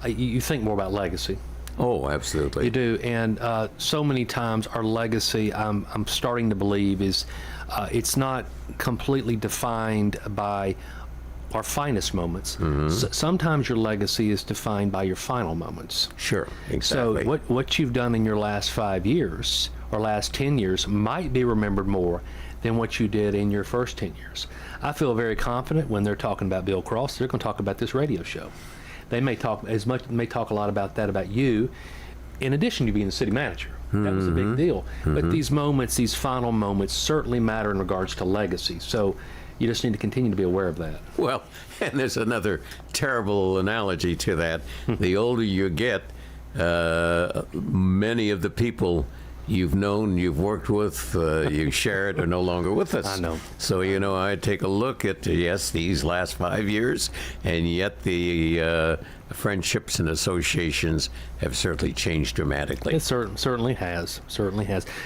You think more about legacy. Oh, absolutely. You do, and so many times our legacy, I'm starting to believe, is it's not completely defined by our finest moments. Sometimes your legacy is defined by your final moments. Sure, exactly. So what you've done in your last 5 years or last 10 years might be remembered more than what you did in your first 10 years. I feel very confident when they're talking about Bill Cross, they're going to talk about this radio show. They may talk a lot about that, about you, in addition to being the city manager. That was a big deal. But these moments, these final moments, certainly matter in regards to legacy. So you just need to continue to be aware of that. Well, and there's another terrible analogy to that. The older you get, many of the people you've known, you've worked with, you shared are no longer with us. I know. So, I take a look at, yes, these last 5 years, and yet the friendships and associations have certainly changed dramatically. It certainly has.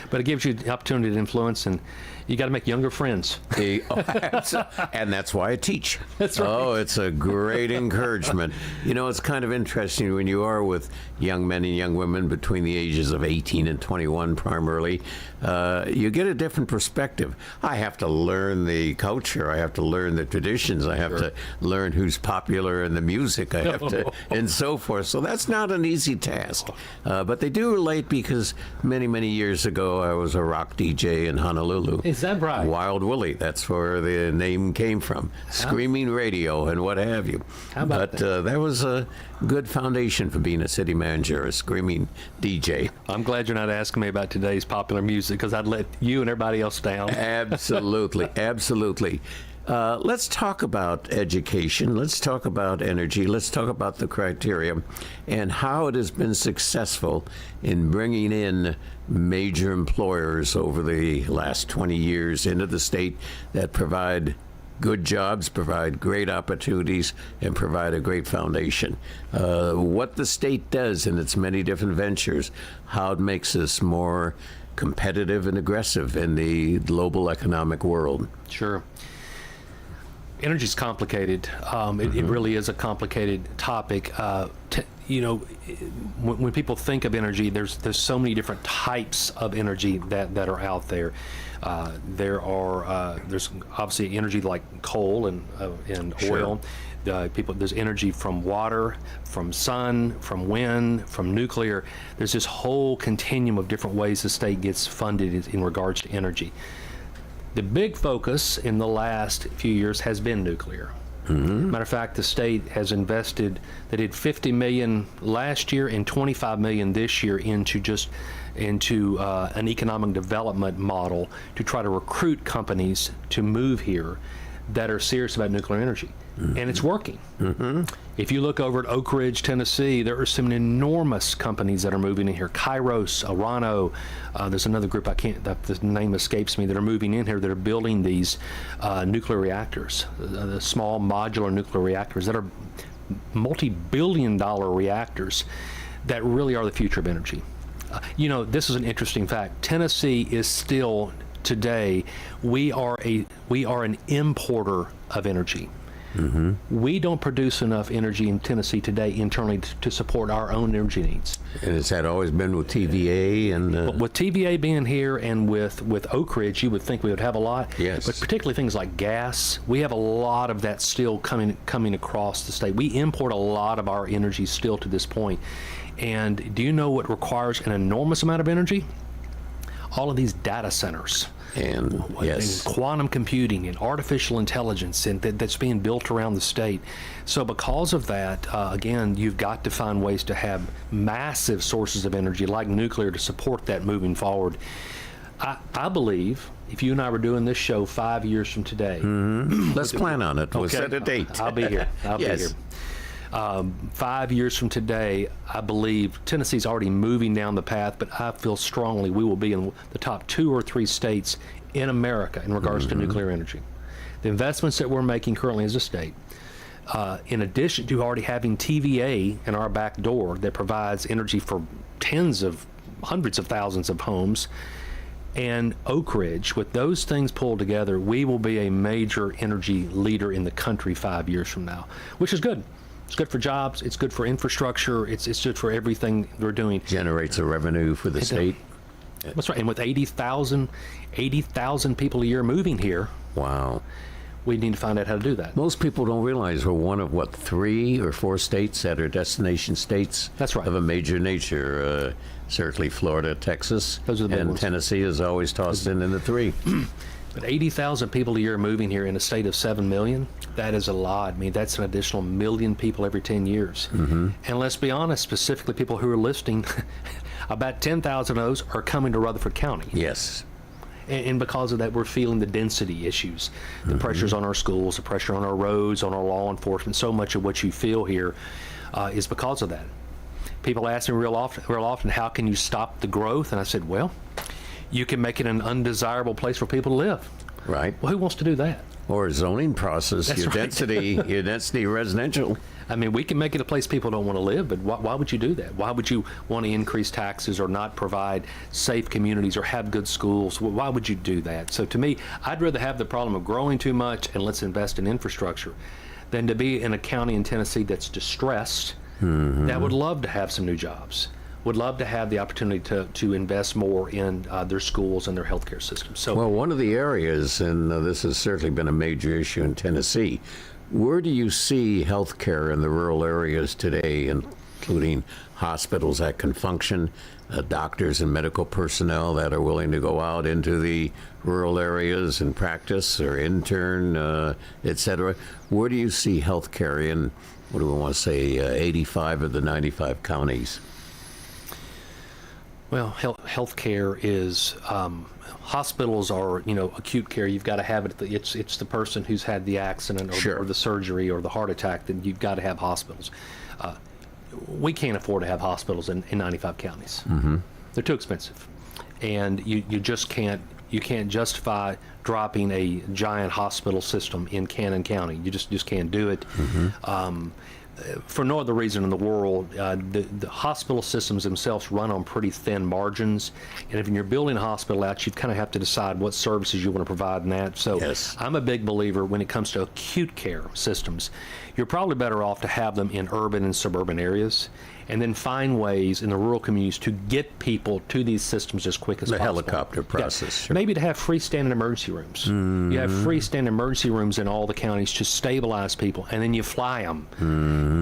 But it gives you the opportunity to influence, and you got to make younger friends. And that's why I teach. That's right. Oh, it's a great encouragement. It's kind of interesting when you are with young men and young women between the ages of 18 and 21 primarily, you get a different perspective. I have to learn the culture. I have to learn the traditions. I have to learn who's popular in the music. I have to, and so forth. So that's not an easy task. But they do relate because many, many years ago, I was a rock DJ in Honolulu. Is that right? Wild Willie. That's where the name came from. Screaming radio and what have you. How about that? That was a good foundation for being a city manager, a screaming DJ. I'm glad you're not asking me about today's popular music, because I'd let you and everybody else down. Absolutely. Let's talk about education. Let's talk about energy. Let's talk about the criteria and how it has been successful in bringing in major employers over the last 20 years into the state that provide good jobs, provide great opportunities, and provide a great foundation. What the state does in its many different ventures, how it makes us more competitive and aggressive in the global economic world. Sure. Energy is complicated. It really is a complicated topic. when people think of energy, there's so many different types of energy that are out there. There's obviously energy like coal and oil. There's energy from water, from sun, from wind, from nuclear. There's this whole continuum of different ways the state gets funded in regards to energy. The big focus in the last few years has been nuclear. Matter of fact, the state has invested, they did $50 million last year and $25 million this year into an economic development model to try to recruit companies to move here that are serious about nuclear energy. And it's working. If you look over at Oak Ridge, Tennessee, there are some enormous companies that are moving in here. Kairos, Orano, there's another group, the name escapes me, that are moving in here that are building these nuclear reactors, the small modular nuclear reactors that are multi-billion-dollar reactors that really are the future of energy. This is an interesting fact. Tennessee is still, today, we are an importer of energy. We don't produce enough energy in Tennessee today internally to support our own energy needs. And has that always been with TVA? But with TVA being here and with Oak Ridge, you would think we would have a lot. Yes. But particularly things like gas, we have a lot of that still coming across the state. We import a lot of our energy still to this point. And do you know what requires an enormous amount of energy? All of these data centers. And quantum computing and artificial intelligence and that's being built around the state. So because of that, again, you've got to find ways to have massive sources of energy like nuclear to support that moving forward. I believe if you and I were doing this show 5 years from today, let's plan on it. We'll set a date. I'll be here. Be here. 5 years from today, I believe Tennessee's already moving down the path, but I feel strongly we will be in the top 2 or 3 states in America in regards to nuclear energy. The investments that we're making currently as a state, in addition to already having TVA in our back door that provides energy for hundreds of thousands of homes, and Oak Ridge, with those things pulled together, we will be a major energy leader in the country 5 years from now, which is good. It's good for jobs. It's good for infrastructure. It's good for everything we're doing. Generates a revenue for the state. That's right. And with 80,000 people a year moving here. Wow. We need to find out how to do that. Most people don't realize we're one of, 3 or 4 states that are destination states. That's right. Of a major nature. Certainly Florida, Texas. Those are the big ones. Tennessee is always tossed in the 3. But 80,000 people a year moving here in a state of 7 million, that is a lot. I mean, that's an additional 1 million people every 10 years. And let's be honest, specifically people who are listening, about 10,000 of those are coming to Rutherford County. Yes. And because of that, we're feeling the density issues, the pressures on our schools, the pressure on our roads, on our law enforcement. So much of what you feel here is because of that. People ask me real often, how can you stop the growth? And I said, well, you can make it an undesirable place for people to live. Right. Well, who wants to do that? Or a zoning process. That's your right. your density residential. I mean, we can make it a place people don't want to live, but why would you do that? Why would you want to increase taxes or not provide safe communities or have good schools? Why would you do that? So to me, I'd rather have the problem of growing too much and let's invest in infrastructure than to be in a county in Tennessee that's distressed, that would love to have some new jobs, would love to have the opportunity to invest more in their schools and their healthcare system. So, well, one of the areas, and this has certainly been a major issue in Tennessee, where do you see healthcare in the rural areas today, including hospitals that can function, doctors and medical personnel that are willing to go out into the rural areas and practice or intern, et cetera? Where do you see healthcare in, what do we want to say, 85 of the 95 counties? Well, healthcare is hospitals are acute care. You've got to have it. It's the person who's had the accident or the surgery or the heart attack. Then you've got to have hospitals. We can't afford to have hospitals in 95 counties. They're too expensive, and you just can't. You can't justify dropping a giant hospital system in Cannon County. You just can't do it. for no other reason in the world, the hospital systems themselves run on pretty thin margins, and if you're building a hospital out, you kind of have to decide what services you want to provide in that. So I'm a big believer when it comes to acute care systems, you're probably better off to have them in urban and suburban areas, and then find ways in the rural communities to get people to these systems as quick as possible. The helicopter process. Sure. Maybe to have freestanding emergency rooms. You have freestanding emergency rooms in all the counties to stabilize people, and then you fly them.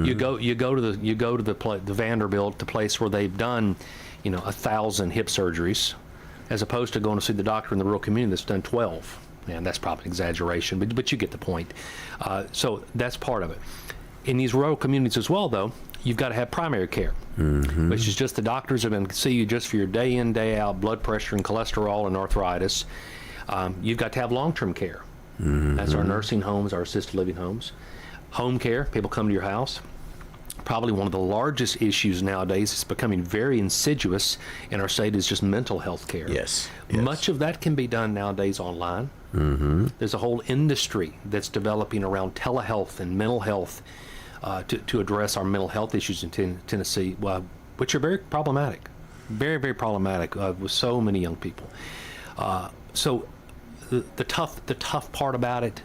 You go to the Vanderbilt, the place where they've done, 1,000 hip surgeries, as opposed to going to see the doctor in the rural community that's done 12. And that's probably an exaggeration, but you get the point. So that's part of it. In these rural communities as well, though, you've got to have primary care, which is just the doctors have been see you just for your day in, day out blood pressure and cholesterol and arthritis. You've got to have long-term care. That's our nursing homes, our assisted living homes. Home care, people come to your house. Probably one of the largest issues nowadays, it's becoming very insidious in our state, is just mental health care. Yes. Much of that can be done nowadays online. There's a whole industry that's developing around telehealth and mental health to address our mental health issues in Tennessee, which are very problematic, very, very problematic with so many young people. So the tough part about it,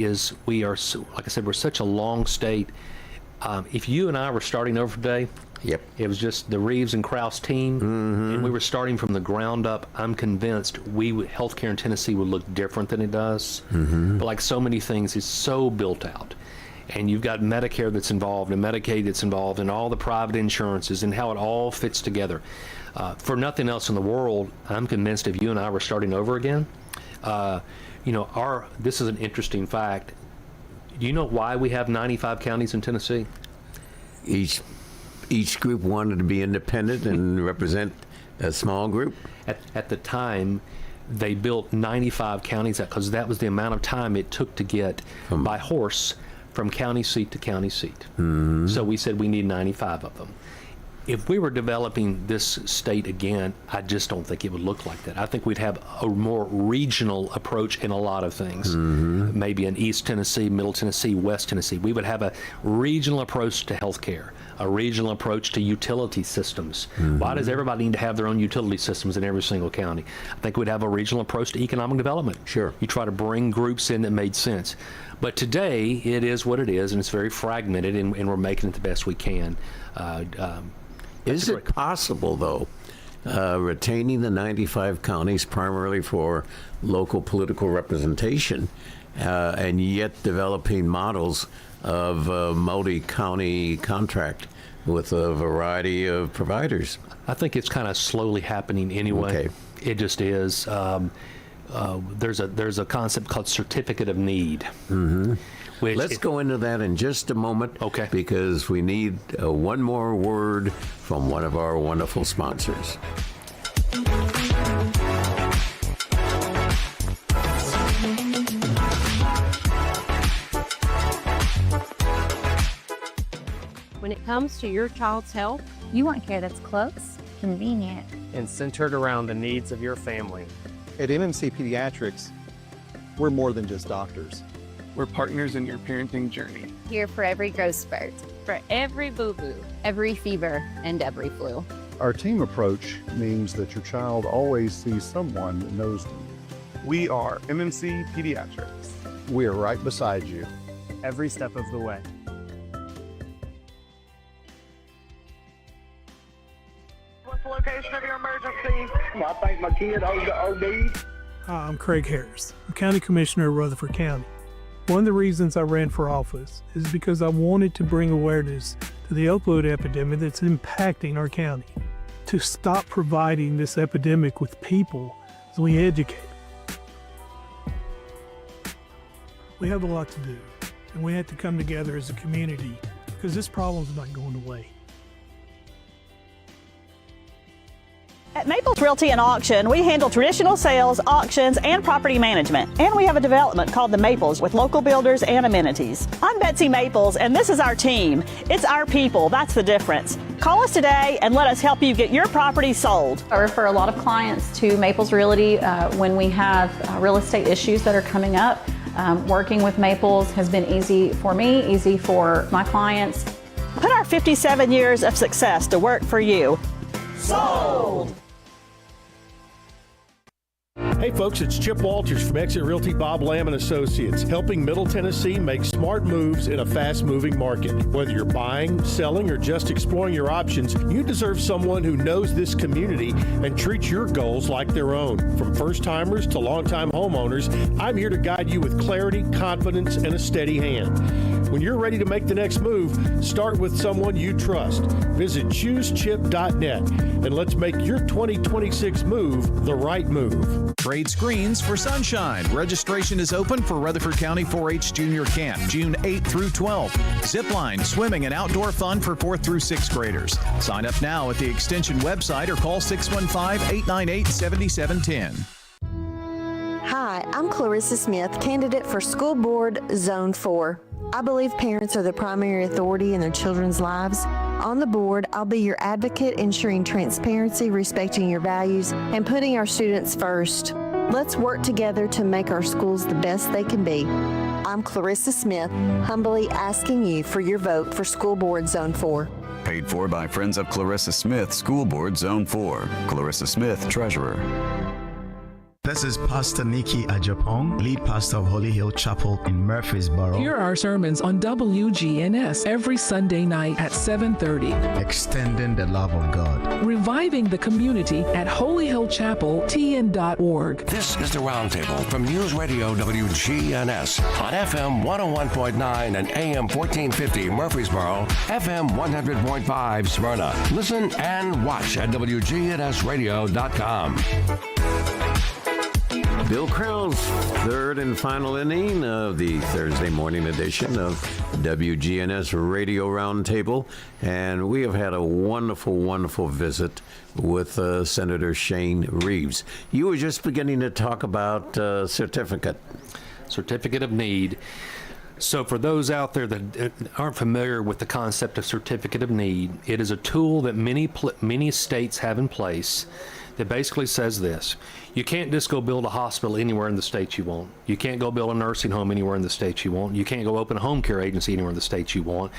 is we are, like I said, we're such a long state. If you and I were starting over today, it was just the Reeves and Krause team, and we were starting from the ground up. I'm convinced healthcare in Tennessee would look different than it does. But like so many things, it's so built out. And you've got Medicare that's involved and Medicaid that's involved and all the private insurances and how it all fits together. For nothing else in the world, I'm convinced if you and I were starting over again, this is an interesting fact. Do you know why we have 95 counties in Tennessee? Each group wanted to be independent and represent a small group. At the time, they built 95 counties because that was the amount of time it took to get by horse from county seat to county seat. So we said we need 95 of them. If we were developing this state again, I just don't think it would look like that. I think we'd have a more regional approach in a lot of things. Maybe in East Tennessee, Middle Tennessee, West Tennessee. We would have a regional approach to healthcare, a regional approach to utility systems. Why does everybody need to have their own utility systems in every single county? I think we'd have a regional approach to economic development. Sure. You try to bring groups in that made sense. But today, it is what it is, and it's very fragmented, and we're making it the best we can. Is it possible, though, retaining the 95 counties primarily for local political representation, and yet developing models of multi-county contract with a variety of providers? I think it's kind of slowly happening anyway. Okay. It just is. There's a concept called certificate of need. Let's go into that in just a moment. Okay. Because we need one more word from one of our wonderful sponsors. When it comes to your child's health, You want care that's close, convenient, and centered around the needs of your family. At MMC Pediatrics, we're more than just doctors. We're partners in your parenting journey. here for every growth spurt, for every boo-boo, every fever, and every flu. Our team approach means that your child always sees someone that knows them. We are MMC Pediatrics. We are right beside you every step of the way. What's the location of your emergency? I think my kid OD'd. Hi, I'm Craig Harris. I'm County Commissioner of Rutherford County. One of the reasons I ran for office is because I wanted to bring awareness to the opioid epidemic that's impacting our county. To stop providing this epidemic with people as we educate. We have a lot to do, and we have to come together as a community because this problem's not going away. At Maples Realty and Auction, we handle traditional sales, auctions, and property management. And we have a development called The Maples with local builders and amenities. I'm Betsy Maples, and this is our team. It's our people. That's the difference. Call us today and let us help you get your property sold. I refer a lot of clients to Maples Realty when we have real estate issues that are coming up. Working with Maples has been easy for me, easy for my clients. Put our 57 years of success to work for you. Sold! Hey folks, it's Chip Walters from Exit Realty Bob Lamb & Associates, helping Middle Tennessee make smart moves in a fast-moving market. Whether you're buying, selling, or just exploring your options, you deserve someone who knows this community and treats your goals like their own. From first-timers to long-time homeowners, I'm here to guide you with clarity, confidence, and a steady hand. When you're ready to make the next move, start with someone you trust. Visit choosechip.net and let's make your 2026 move the right move. Trade screens for sunshine. Registration is open for Rutherford County 4-H Junior Camp, June 8 through 12. Zipline, swimming, and outdoor fun for 4th through 6th graders. Sign up now at the Extension website or call 615-898-7710. Hi, I'm Clarissa Smith, candidate for School Board Zone 4. I believe parents are the primary authority in their children's lives. On the board, I'll be your advocate, ensuring transparency, respecting your values, and putting our students first. Let's work together to make our schools the best they can be. I'm Clarissa Smith, humbly asking you for your vote for School Board Zone 4. Paid for by Friends of Clarissa Smith, School Board Zone 4. Clarissa Smith, Treasurer. This is Pastor Nikki Ajapong, lead pastor of Holy Hill Chapel in Murfreesboro. Here are sermons on WGNS every Sunday night at 7:30. Extending the love of God. Reviving the community at Holy Hill Chapel, TN.org. This is the Roundtable from News Radio WGNS on FM 101.9 and AM 1450 Murfreesboro, FM 100.5 Smyrna. Listen and watch at wgnsradio.com. Bill Krell's third and final inning of the Thursday morning edition of WGNS Radio Roundtable. And we have had a wonderful, wonderful visit with Senator Shane Reeves. You were just beginning to talk about certificate of need. So for those out there that aren't familiar with the concept of certificate of need, it is a tool that many states have in place that basically says this: you can't just go build a hospital anywhere in the state you want. You can't go build a nursing home anywhere in the state you want. You can't go open a home care agency anywhere in the state you want.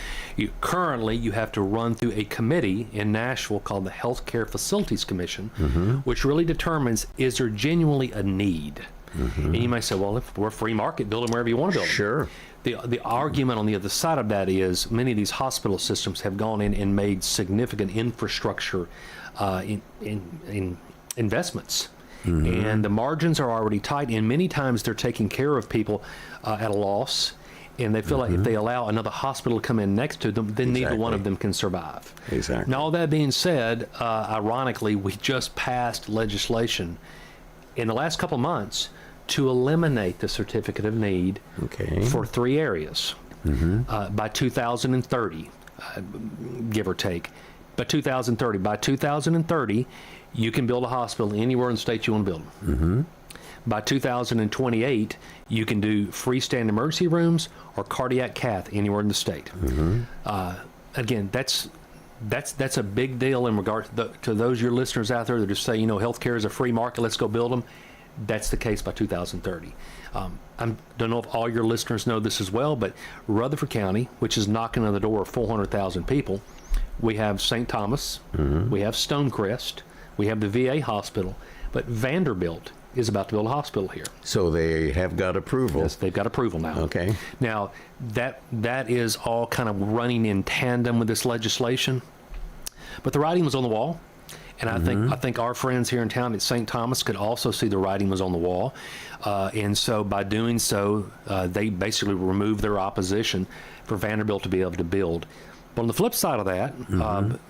Currently, you have to run through a committee in Nashville called the Healthcare Facilities Commission, which really determines, is there genuinely a need? And you may say, well, if we're a free market, build them wherever you want to build them. Sure. The argument on the other side of that is many of these hospital systems have gone in and made significant infrastructure in investments. And the margins are already tight, and many times they're taking care of people at a loss, and they feel like if they allow another hospital to come in next to them, then neither one of them can survive. Exactly. Now, all that being said, ironically, we just passed legislation in the last couple months to eliminate the certificate of need for 3 areas by 2030, give or take. By 2030, you can build a hospital anywhere in the state you want to build them. By 2028, you can do freestanding emergency rooms or cardiac cath anywhere in the state. Again, that's a big deal in regard to those your listeners out there that just say, healthcare is a free market, let's go build them. That's the case by 2030. I don't know if all your listeners know this as well, but Rutherford County, which is knocking on the door of 400,000 people, we have St. Thomas, we have Stonecrest, we have the VA hospital, but Vanderbilt is about to build a hospital here. So they have got approval. Yes, they've got approval now. Okay. Now, that is all kind of running in tandem with this legislation, but the writing was on the wall. And I think our friends here in town at St. Thomas could also see the writing was on the wall. And so by doing so, they basically removed their opposition for Vanderbilt to be able to build. But on the flip side of that,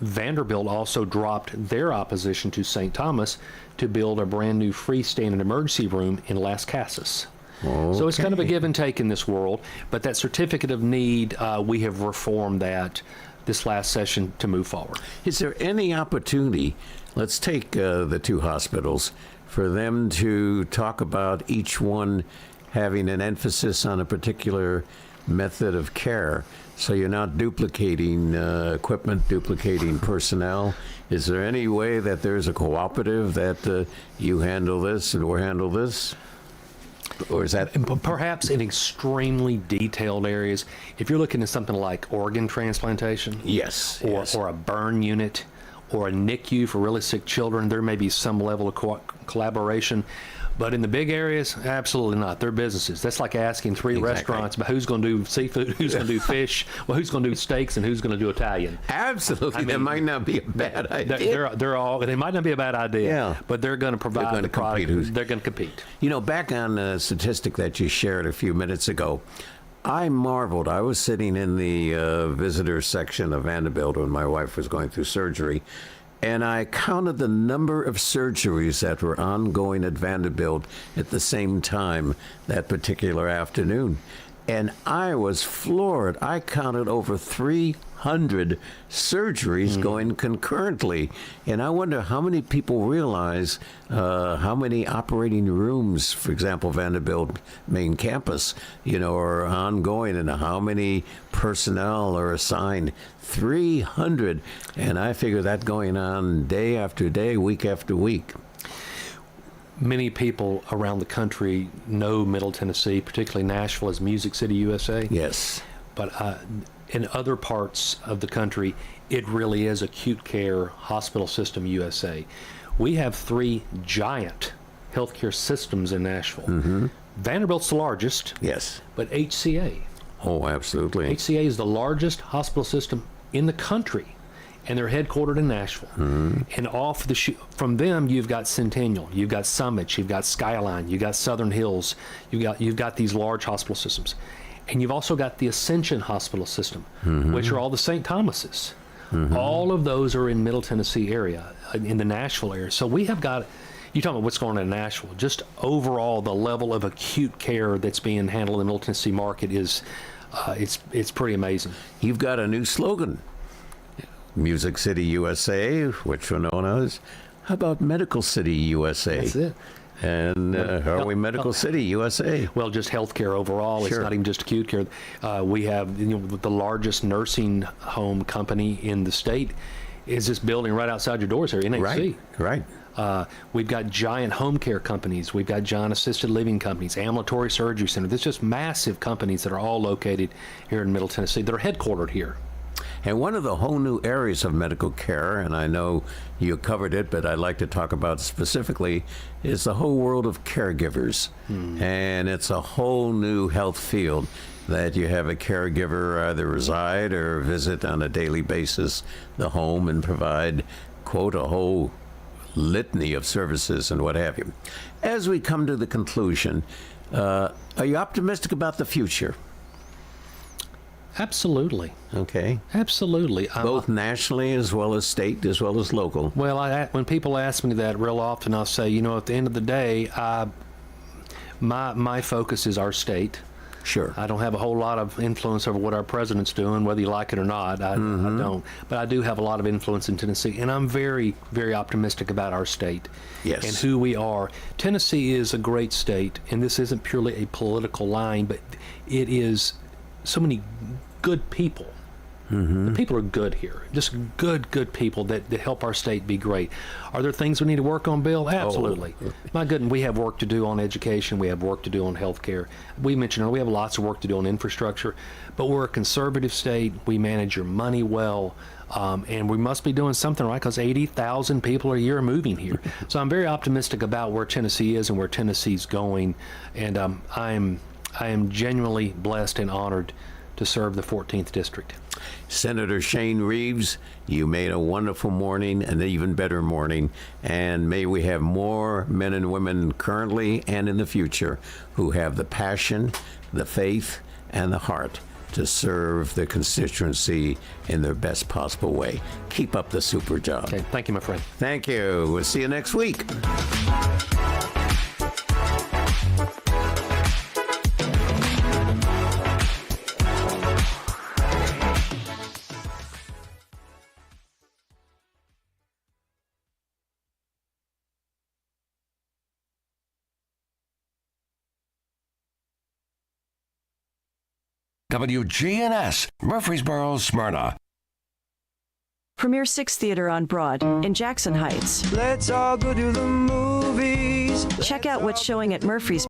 Vanderbilt also dropped their opposition to St. Thomas to build a brand new freestanding emergency room in Las Casas. So it's kind of a give and take in this world. But that certificate of need, we have reformed that this last session to move forward. Is there any opportunity, let's take the 2 hospitals, for them to talk about each one having an emphasis on a particular method of care, so you're not duplicating equipment, duplicating personnel? Is there any way that there's a cooperative that you handle this and we'll handle this? Or is that perhaps in extremely detailed areas? If you're looking at something like organ transplantation, yes, or a burn unit, or a NICU for really sick children, there may be some level of collaboration. But in the big areas, absolutely not. They're businesses. That's like asking three restaurants about who's going to do seafood, who's going to do fish, well, who's going to do steaks, and who's going to do Italian. Absolutely. That might not be a bad idea. They might not be a bad idea, but they're going to provide the product. They're going to compete. You know, back on the statistic that you shared a few minutes ago, I marveled. I was sitting in the visitor section of Vanderbilt when my wife was going through surgery, and I counted the number of surgeries that were ongoing at Vanderbilt at the same time that particular afternoon. And I was floored. I counted over 300 surgeries going concurrently. And I wonder how many people realize how many operating rooms, for example, Vanderbilt main campus, are ongoing, and how many personnel are assigned. 300. And I figure that going on day after day, week after week. Many people around the country know Middle Tennessee, particularly Nashville, as Music City, USA. Yes. But in other parts of the country, it really is acute care hospital system USA. We have 3 giant healthcare systems in Nashville. Mm-hmm. Vanderbilt's the largest. Yes. But HCA. Oh, absolutely. HCA is the largest hospital system in the country, and they're headquartered in Nashville. Mm-hmm. And from them, you've got Centennial, you've got Summit, you've got Skyline, you've got Southern Hills, you've got these large hospital systems, and you've also got the Ascension Hospital System, which are all the St. Thomas's. All of those are in Middle Tennessee area, in the Nashville area. So we have got. You talking about what's going on in Nashville? Just overall, the level of acute care that's being handled in the Middle Tennessee market is, it's pretty amazing. You've got a new slogan. Music City USA, which we're known as. How about Medical City USA? That's it. And are we Medical City USA? Well, just healthcare overall. Sure. It's not even just acute care. We have the largest nursing home company in the state is this building right outside your doors here, NHC. Right. We've got giant home care companies. We've got giant assisted living companies, ambulatory surgery center. There's just massive companies that are all located here in Middle Tennessee that are headquartered here. And one of the whole new areas of medical care, and I know you covered it, but I'd like to talk about specifically, is the whole world of caregivers. And it's a whole new health field that you have a caregiver either reside or visit on a daily basis the home and provide, quote, a whole litany of services and what have you. As we come to the conclusion, are you optimistic about the future? Absolutely. Okay. Absolutely. Both nationally as well as state as well as local. Well, when people ask me that real often, I'll say, at the end of the day, my focus is our state. Sure. I don't have a whole lot of influence over what our president's doing, whether you like it or not. I don't. But I do have a lot of influence in Tennessee, and I'm very, very optimistic about our state. Yes. And who we are. Tennessee is a great state, and this isn't purely a political line, but it is so many good people. The people are good here. Just good people that help our state be great. Are there things we need to work on, Bill? Absolutely. My goodness, we have work to do on education. We have work to do on health care. We mentioned we have lots of work to do on infrastructure, but we're a conservative state. We manage your money well, and we must be doing something right because 80,000 people a year are moving here. So I'm very optimistic about where Tennessee is and where Tennessee's going, and I am genuinely blessed and honored to serve the 14th District. Senator Shane Reeves, you made a wonderful morning, an even better morning, and may we have more men and women currently and in the future who have the passion, the faith, and the heart to serve their constituency in their best possible way. Keep up the super job. Okay, thank you, my friend. Thank you. We'll see you next week. WGNS, Murfreesboro, Smyrna. Premier 6 Theater on Broad in Jackson Heights. Let's all go to the movies. Check out what's showing at Murphy's